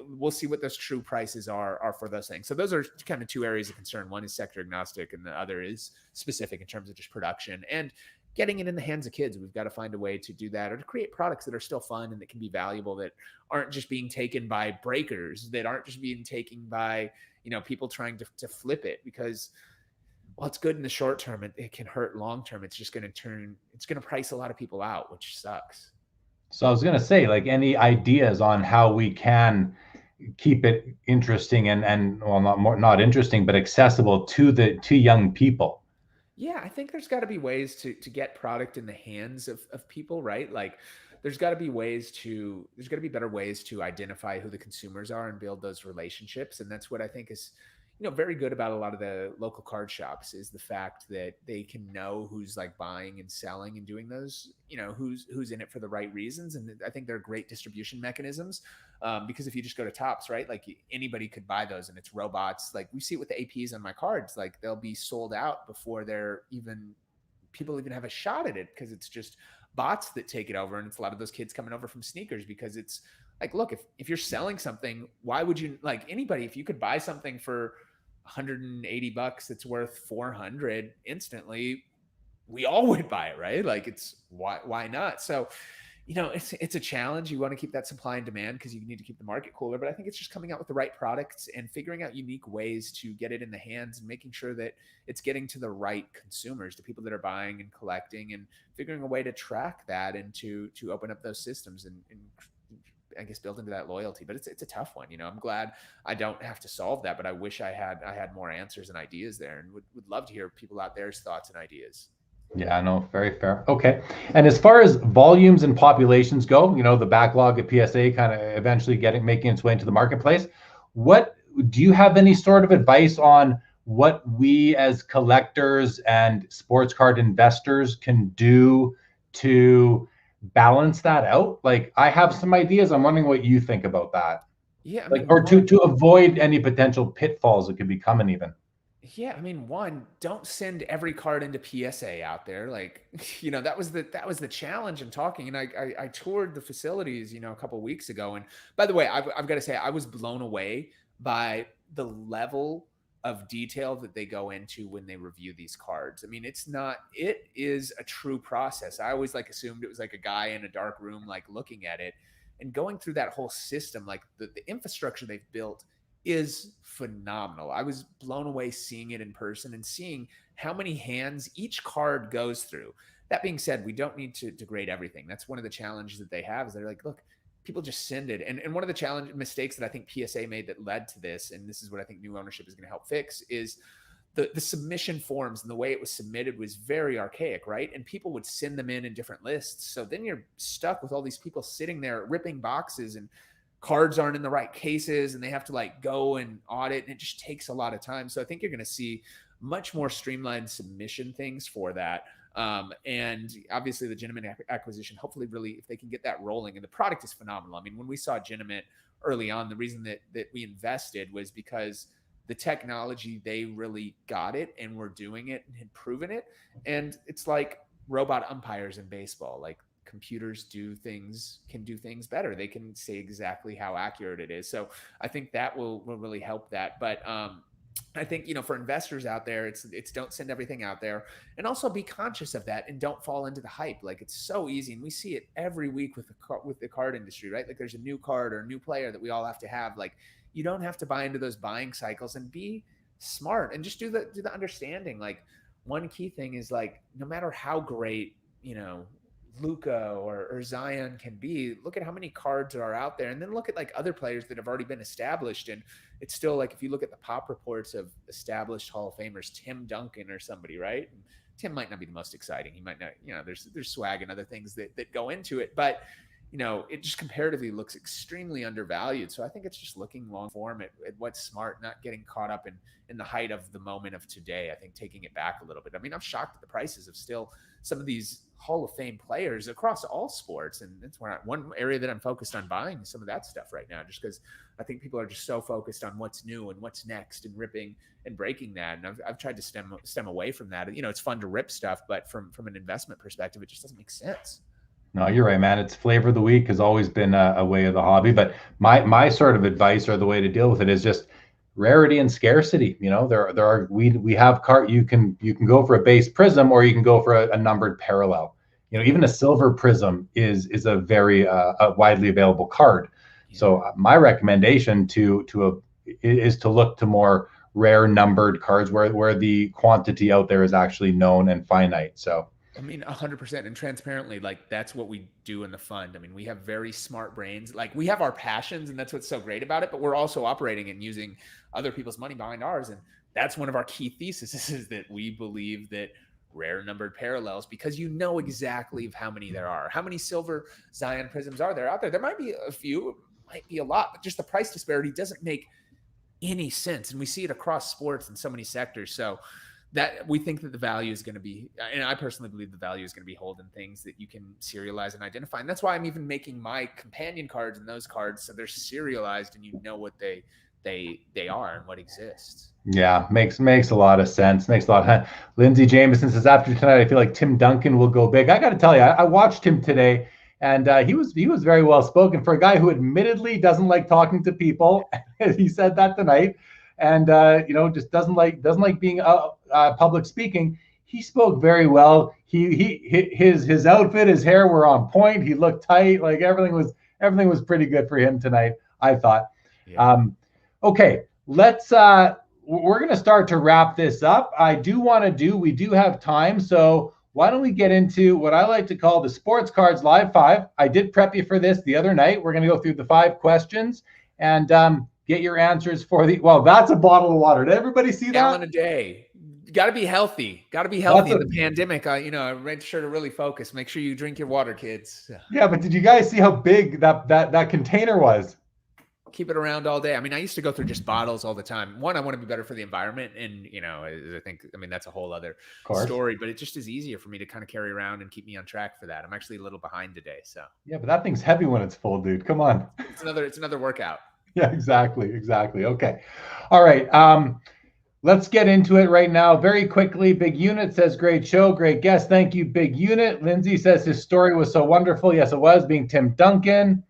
S2: we'll see what those true prices are for those things. So those are kind of two areas of concern. One is sector agnostic and the other is specific in terms of just production and getting it in the hands of kids. We've got to find a way to do that or to create products that are still fun and that can be valuable, that aren't just being taken by breakers, that aren't just being taken by, you know, people trying to flip it because, well, it's good in the short term. It can hurt long term. It's just going to price a lot of people out, which sucks.
S1: So I was going to say, like, any ideas on how we can keep it interesting and well, not interesting, but accessible to young people.
S2: Yeah, I think there's got to be ways to get product in the hands of people, right? Like there's got to be better ways to identify who the consumers are and build those relationships. And that's what I think is, you know, very good about a lot of the local card shops is the fact that they can know who's like buying and selling and doing those, you know, who's in it for the right reasons. And I think they're great distribution mechanisms because if you just go to Topps, right, like anybody could buy those and it's robots. Like we see it with the APs on my cards, like they'll be sold out before people even have a shot at it because it's just bots that take it over. And it's a lot of those kids coming over from sneakers because it's like, look, if you're selling something, why would you, like anybody, if you could buy something for $180 it's worth 400 instantly, we all would buy it, right? Like it's why not? So, you know, it's a challenge. You want to keep that supply and demand because you need to keep the market cooler, but I think it's just coming out with the right products and figuring out unique ways to get it in the hands and making sure that it's getting to the right consumers, the people that are buying and collecting, and figuring a way to track that and to open up those systems and I guess build into that loyalty. But it's a tough one. You know, I'm glad I don't have to solve that, but I wish I had more answers and ideas there, and would love to hear people out there's thoughts and ideas.
S1: Yeah, no, very fair. Okay. And as far as volumes and populations go, you know, the backlog of PSA kind of eventually making its way into the marketplace. What do you have any sort of advice on what we as collectors and sports card investors can do to balance that out? Like, I have some ideas. I'm wondering what you think about that.
S2: Yeah, I
S1: like,
S2: mean,
S1: or to avoid any potential pitfalls that could be coming even.
S2: Yeah, I mean, one, don't send every card into PSA out there. Like, you know, that was the challenge in talking. And I toured the facilities, you know, a couple of weeks ago. And by the way, I've got to say, I was blown away by the level of detail that they go into when they review these cards. I mean, it is a true process. I always assumed it was like a guy in a dark room, like looking at it and going through that whole system. Like the infrastructure they've built is phenomenal. I was blown away seeing it in person and seeing how many hands each card goes through. That being said, we don't need to degrade everything. That's one of the challenges that they have is they're like, look, people just send it. And one of the mistakes that I think PSA made that led to this, and this is what I think new ownership is going to help fix, is the submission forms and the way it was submitted was very archaic, right? And people would send them in different lists. So then you're stuck with all these people sitting there ripping boxes, and cards aren't in the right cases, and they have to like go and audit, and it just takes a lot of time. So I think you're going to see much more streamlined submission things for that. And obviously the Gentleman acquisition, hopefully really, if they can get that rolling, and the product is phenomenal. I mean, when we saw Gentleman early on, the reason that we invested was because the technology, they really got it and were doing it and had proven it. And it's like robot umpires in baseball. Like computers can do things better. They can say exactly how accurate it is. So I think that will really help that. But I think, for investors out there, it's don't send everything out there, and also be conscious of that and don't fall into the hype. Like it's so easy. And we see it every week with the card industry, right? Like there's a new card or a new player that we all have to have. Like you don't have to buy into those buying cycles, and be smart and just do the understanding. Like one key thing is like, no matter how great, Luka or Zion can be, look at how many cards are out there, and then look at like other players that have already been established. And it's still like, if you look at the pop reports of established Hall of Famers, Tim Duncan or somebody, right? And Tim might not be the most exciting. He might not, there's swag and other things that go into it, but it just comparatively looks extremely undervalued. So I think it's just looking long form at what's smart, not getting caught up in the height of the moment of today. I think taking it back a little bit. I mean, I'm shocked at the prices of still some of these Hall of Fame players across all sports. And that's one area that I'm focused on buying some of that stuff right now, just because I think people are just so focused on what's new and what's next and ripping and breaking that. And I've tried to stem away from that. It's fun to rip stuff, but from an investment perspective, it just doesn't make sense.
S1: No, you're right, man. It's flavor of the week has always been a way of the hobby. But my sort of advice, or the way to deal with it, is just rarity and scarcity. We have you can go for a base prism, or you can go for a numbered parallel. Even a silver prism is a very widely available card. Yeah. So my recommendation is to look to more rare numbered cards where the quantity out there is actually known and finite. So
S2: I mean, 100%. And transparently, like that's what we do in the fund. I mean, we have very smart brains. Like we have our passions, and that's what's so great about it. But we're also operating and using other people's money behind ours. And that's one of our key theses, is that we believe that rare numbered parallels, because exactly how many there are. How many silver Zion prisms are there out there? There might be a few, might be a lot, but just the price disparity doesn't make any sense. And we see it across sports in so many sectors. So that we think that the value is going to be, and I personally believe the value is going to be holding things that you can serialize and identify. And that's why I'm even making my companion cards and those cards so they're serialized and what they are and what exists.
S1: Yeah, makes a lot of sense. Makes a lot of sense. Lindsay Jameson says, after tonight, I feel like Tim Duncan will go big. I got to tell you, I watched him today, and he was very well spoken for a guy who admittedly doesn't like talking to people. He said that tonight. And just doesn't like being public speaking. He spoke very well. His outfit, his hair were on point. He looked tight. Like everything was pretty good for him tonight, I thought. Yeah. Okay, we're gonna start to wrap this up. We do have time, so why don't we get into what I like to call the Sports Cards Live 5. I did prep you for this the other night. We're gonna go through the 5 questions and get your answers that's a bottle of water. Did everybody see that?
S2: Gallon a day. Got to be healthy. Got to be healthy in the pandemic. I made sure to really focus. Make sure you drink your water, kids.
S1: Yeah, but did you guys see how big that container was?
S2: Keep it around all day. I mean, I used to go through just bottles all the time. One, I want to be better for the environment. And, that's a whole other story, but it just is easier for me to kind of carry around and keep me on track for that. I'm actually a little behind today. So
S1: yeah, but that thing's heavy when it's full, dude. Come on.
S2: It's another workout.
S1: Yeah, exactly. Okay. All right. Let's get into it right now. Very quickly, Big Unit says, great show, great guest. Thank you, Big Unit. Lindsay says his story was so wonderful. Yes, it was, being Tim Duncan.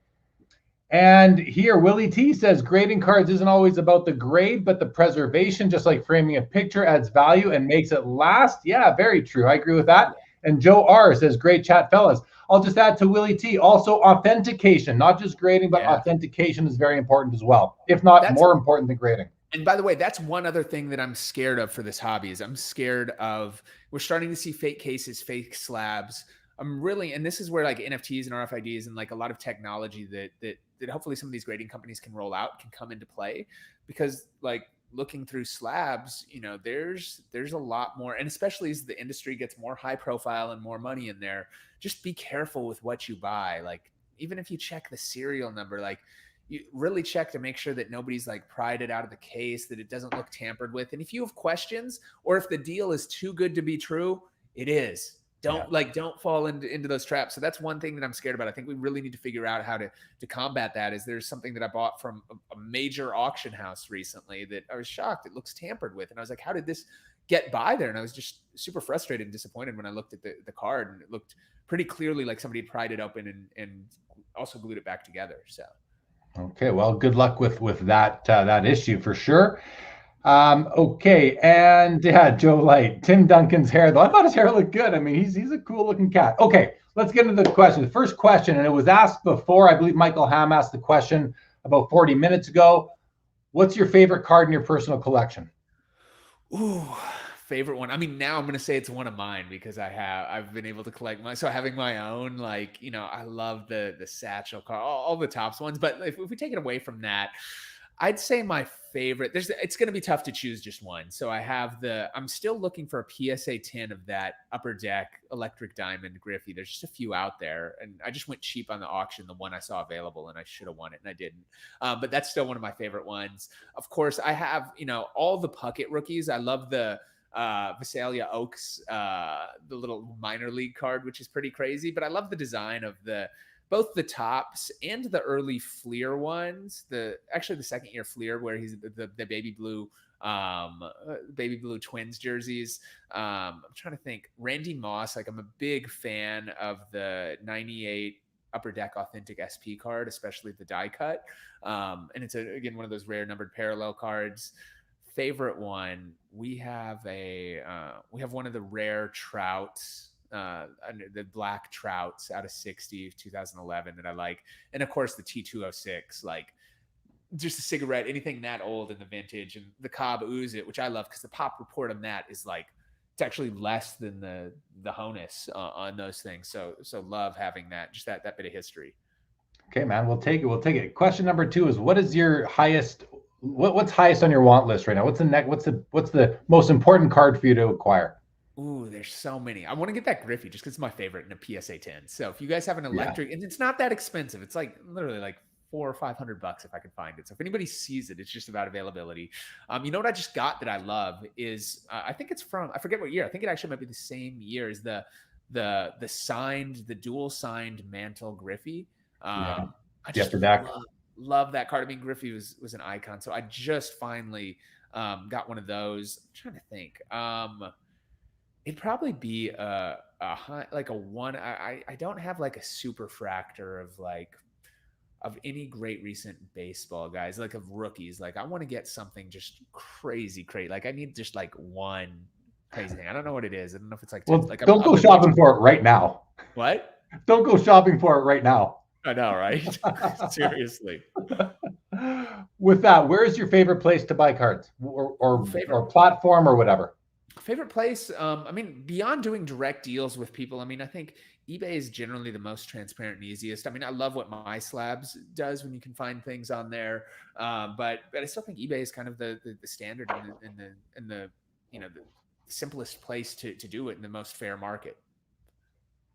S1: And here, Willie T says, grading cards isn't always about the grade, but the preservation, just like framing a picture, adds value and makes it last. Yeah, very true. I agree with that. And Joe R says, great chat, fellas. I'll just add to Willie T, also authentication, not just grading, but authentication is very important as well, if not more important than grading.
S2: And by the way, that's one other thing that I'm scared of for this hobby is I'm scared of, we're starting to see fake cases, fake slabs. And this is where like NFTs and RFIDs and like a lot of technology that hopefully some of these grading companies can roll out can come into play, because like looking through slabs, there's a lot more, and especially as the industry gets more high profile and more money in there, just be careful with what you buy. Like, even if you check the serial number, like, you really check to make sure that nobody's like pried it out of the case, that it doesn't look tampered with. And if you have questions, or if the deal is too good to be true, it is. Don't fall into those traps. So that's one thing that I'm scared about. I think we really need to figure out how to combat that. Is there's something that I bought from a major auction house recently that I was shocked it looks tampered with. And I was like, how did this get by there? And I was just super frustrated and disappointed when I looked at the card, and it looked pretty clearly like somebody had pried it open and also glued it back together. So.
S1: Okay, well, good luck with that issue for sure. Okay, and yeah, Joe Light, Tim Duncan's hair, though. I thought his hair looked good. I mean, he's a cool looking cat. Okay, let's get into the question. The first question, and it was asked before. I believe Michael Ham asked the question about 40 minutes ago. What's your favorite card in your personal collection?
S2: Ooh, favorite one. I mean, now I'm going to say it's one of mine because I've been able to collect having my own, like, I love the satchel card, all the Topps ones. But if we take it away from that, I'd say my favorite, it's going to be tough to choose just one. So I'm still looking for a PSA 10 of that Upper Deck Electric Diamond Griffey. There's just a few out there, and I just went cheap on the auction, the one I saw available, and I should have won it, and I didn't. But that's still one of my favorite ones. Of course, I have, all the Puckett rookies. I love the Visalia Oaks, the little minor league card, which is pretty crazy, but I love the design of both the Topps and the early Fleer ones. Actually the second year Fleer, where he's the baby blue Twins jerseys. I'm trying to think. Randy Moss, like, I'm a big fan of the 98 Upper Deck Authentic SP card, especially the die cut. And it's again one of those rare numbered parallel cards. Favorite one, we have one of the rare Trouts, the black Trouts out of 60 2011 that I like, and of course the T206, like, just a cigarette, anything that old in the vintage, and the Cobb Ooze It, which I love because the pop report on that is like, it's actually less than the Honus on those things. So love having that, just that bit of history.
S1: Okay, man, we'll take it. Question number 2 is, what is your highest? What's highest on your want list right now? What's the most important card for you to acquire?
S2: Ooh, there's so many. I want to get that Griffey just because it's my favorite in a PSA 10. So if you guys have an electric, and it's not that expensive, it's like literally like $400 or $500 if I can find it. So if anybody sees it, it's just about availability. You know what I just got that I love is I think it's from, I forget what year. I think it actually might be the same year as the dual signed Mantle Griffey. I just love that card. I mean, Griffey was an icon. So I just finally got one of those. I'm trying to think. It'd probably be a one. I don't have like a super fractor of any great recent baseball guys, like of rookies. Like, I want to get something just crazy. Like, I need just like one crazy thing. I don't know what it is. I don't know if it's like,
S1: don't go shopping for it right now.
S2: What?
S1: Don't go shopping for it right now.
S2: I know, right? Seriously.
S1: With that, where is your favorite place to buy cards, or platform or whatever?
S2: Favorite place? I mean, beyond doing direct deals with people, I mean, I think eBay is generally the most transparent and easiest. I mean, I love what My Slabs does when you can find things on there, but I still think eBay is kind of the standard and the simplest place to do it in the most fair market.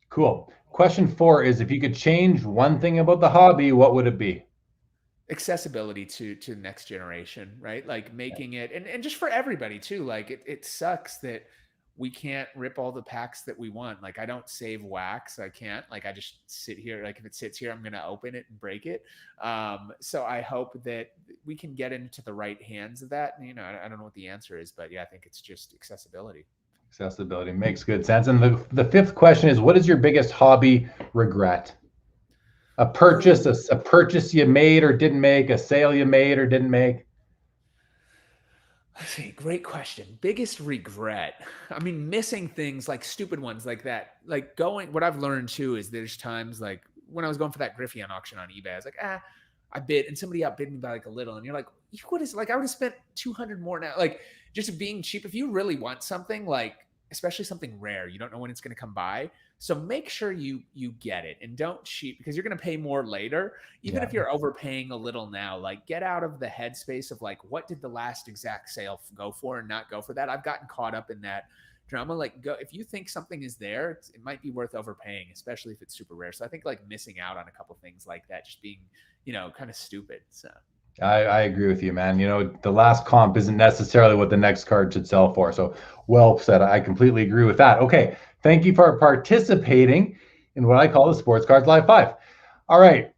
S1: Cool. Question 4 is, if you could change one thing about the hobby, what would it be?
S2: Accessibility to the next generation, right? Like, making it, and just for everybody too. Like, it sucks that we can't rip all the packs that we want. Like, I don't save wax. I can't. Like, I just sit here. Like, if it sits here, I'm going to open it and break it. So I hope that we can get into the right hands of that. And, I don't know what the answer is, but yeah, I think it's just accessibility.
S1: Accessibility makes good sense. And the 5th question is, what is your biggest hobby regret? A purchase you made or didn't make, a sale you made or didn't make?
S2: Let's see. Great question. Biggest regret. I mean, missing things, like stupid ones like that. Like, what I've learned too is there's times, like when I was going for that Griffey on auction on eBay, I was like, I bid, and somebody outbid me by like a little, and you're like, I would have spent 200 more now. Like, just being cheap. If you really want something, like, especially something rare, you don't know when it's going to come by. So make sure you get it and don't cheat, because you're going to pay more later. Even if you're overpaying a little now, like get out of the headspace of like, what did the last exact sale go for and not go for that. I've gotten caught up in that drama. Like, go, if you think something is there, it might be worth overpaying, especially if it's super rare. So I think like missing out on a couple things like that, just being, kind of stupid. So
S1: I agree with you, man. The last comp isn't necessarily what the next card should sell for. So well said. I completely agree with that. Okay. Thank you for participating in what I call the Sports Cards Live 5. All right.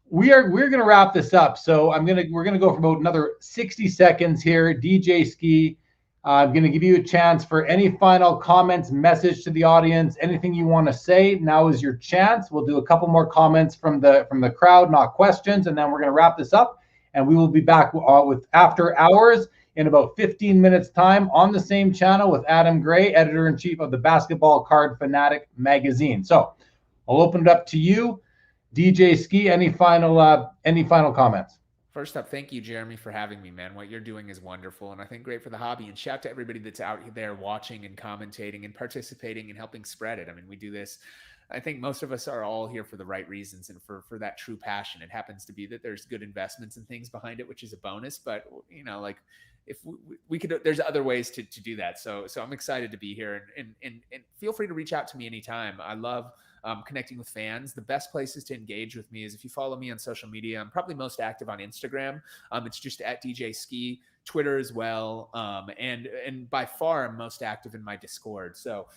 S1: We're going to wrap this up. So we're going to go for about another 60 seconds here. DJ Skee, I'm going to give you a chance for any final comments, message to the audience, anything you want to say. Now is your chance. We'll do a couple more comments from the crowd, not questions, and then we're going to wrap this up. And we will be back with After Hours in about 15 minutes time on the same channel with Adam Gray, editor-in-chief of the Basketball Card Fanatic magazine. So I'll open it up to you, DJ Skee. Any final comments?
S2: First up, thank you, Jeremy, for having me, man. What you're doing is wonderful, and I think great for the hobby. And shout out to everybody that's out there watching and commentating and participating and helping spread it. I mean, we do this. I think most of us are all here for the right reasons and for that true passion. It happens to be that there's good investments and things behind it, which is a bonus. But like if we could, there's other ways to do that. So I'm excited to be here, and feel free to reach out to me anytime. I love connecting with fans. The best places to engage with me is if you follow me on social media. I'm probably most active on Instagram. It's just at DJ Skee, Twitter as well. And by far I'm most active in my Discord. So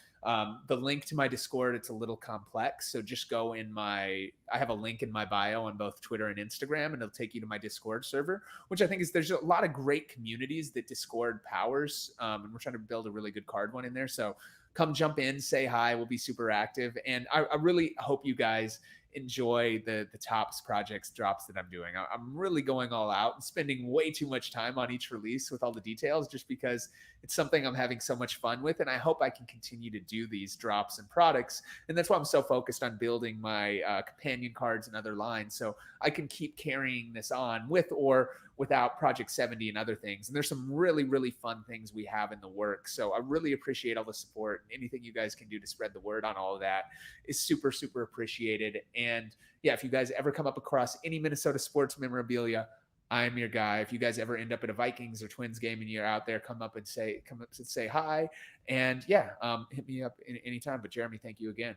S2: the link to my Discord, it's a little complex. So just go I have a link in my bio on both Twitter and Instagram, and it'll take you to my Discord server, which I think there's a lot of great communities that Discord powers. And we're trying to build a really good card one in there. So come jump in, say hi. We'll be super active. And I really hope you guys enjoy the Topps projects drops that I'm doing. I'm really going all out and spending way too much time on each release with all the details, just because it's something I'm having so much fun with. And I hope I can continue to do these drops and products. And that's why I'm so focused on building my companion cards and other lines, so I can keep carrying this on with or without Project 70 and other things. And there's some really, really fun things we have in the works. So I really appreciate all the support. Anything you guys can do to spread the word on all of that is super, super appreciated. And yeah, if you guys ever come up across any Minnesota sports memorabilia, I'm your guy. If you guys ever end up at a Vikings or Twins game and you're out there, come up and say hi. And yeah, hit me up anytime. But Jeremy, thank you again.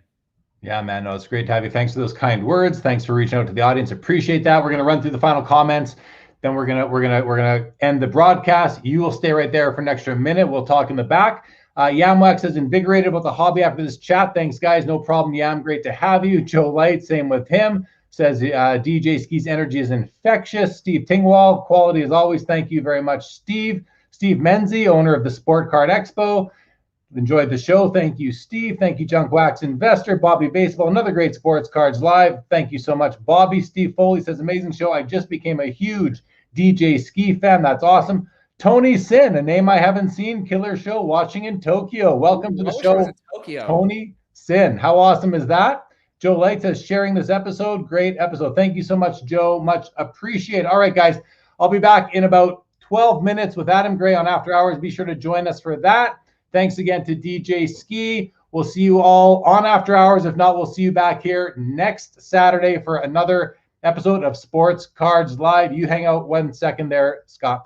S1: Yeah, man, no, it's great to have you. Thanks for those kind words. Thanks for reaching out to the audience. Appreciate that. We're going to run through the final comments. Then we're gonna end the broadcast. You will stay right there for an extra minute. We'll talk in the back. Yamwax says, invigorated about the hobby after this chat. Thanks, guys. No problem, Yam. Great to have you. Joe Light, same with him. Says DJ Skee's energy is infectious. Steve Tingwall, quality as always. Thank you very much, Steve. Steve Menzie, owner of the Sport Card Expo. Enjoyed the show. Thank you, Steve. Thank you, Junk Wax Investor. Bobby Baseball, another great Sports Cards Live. Thank you so much, Bobby. Steve Foley says, amazing show. I just became a huge DJ Skee fan. That's awesome. Tony Sin, a name I haven't seen. Killer show watching in Tokyo. Welcome to the show, Tony Sin. How awesome is that? Joe Light says, sharing this episode. Great episode. Thank you so much, Joe. Much appreciated. All right, guys. I'll be back in about 12 minutes with Adam Gray on After Hours. Be sure to join us for that. Thanks again to DJ Skee. We'll see you all on After Hours. If not, we'll see you back here next Saturday for another episode of Sports Cards Live. You hang out 1 second there, Scott, please.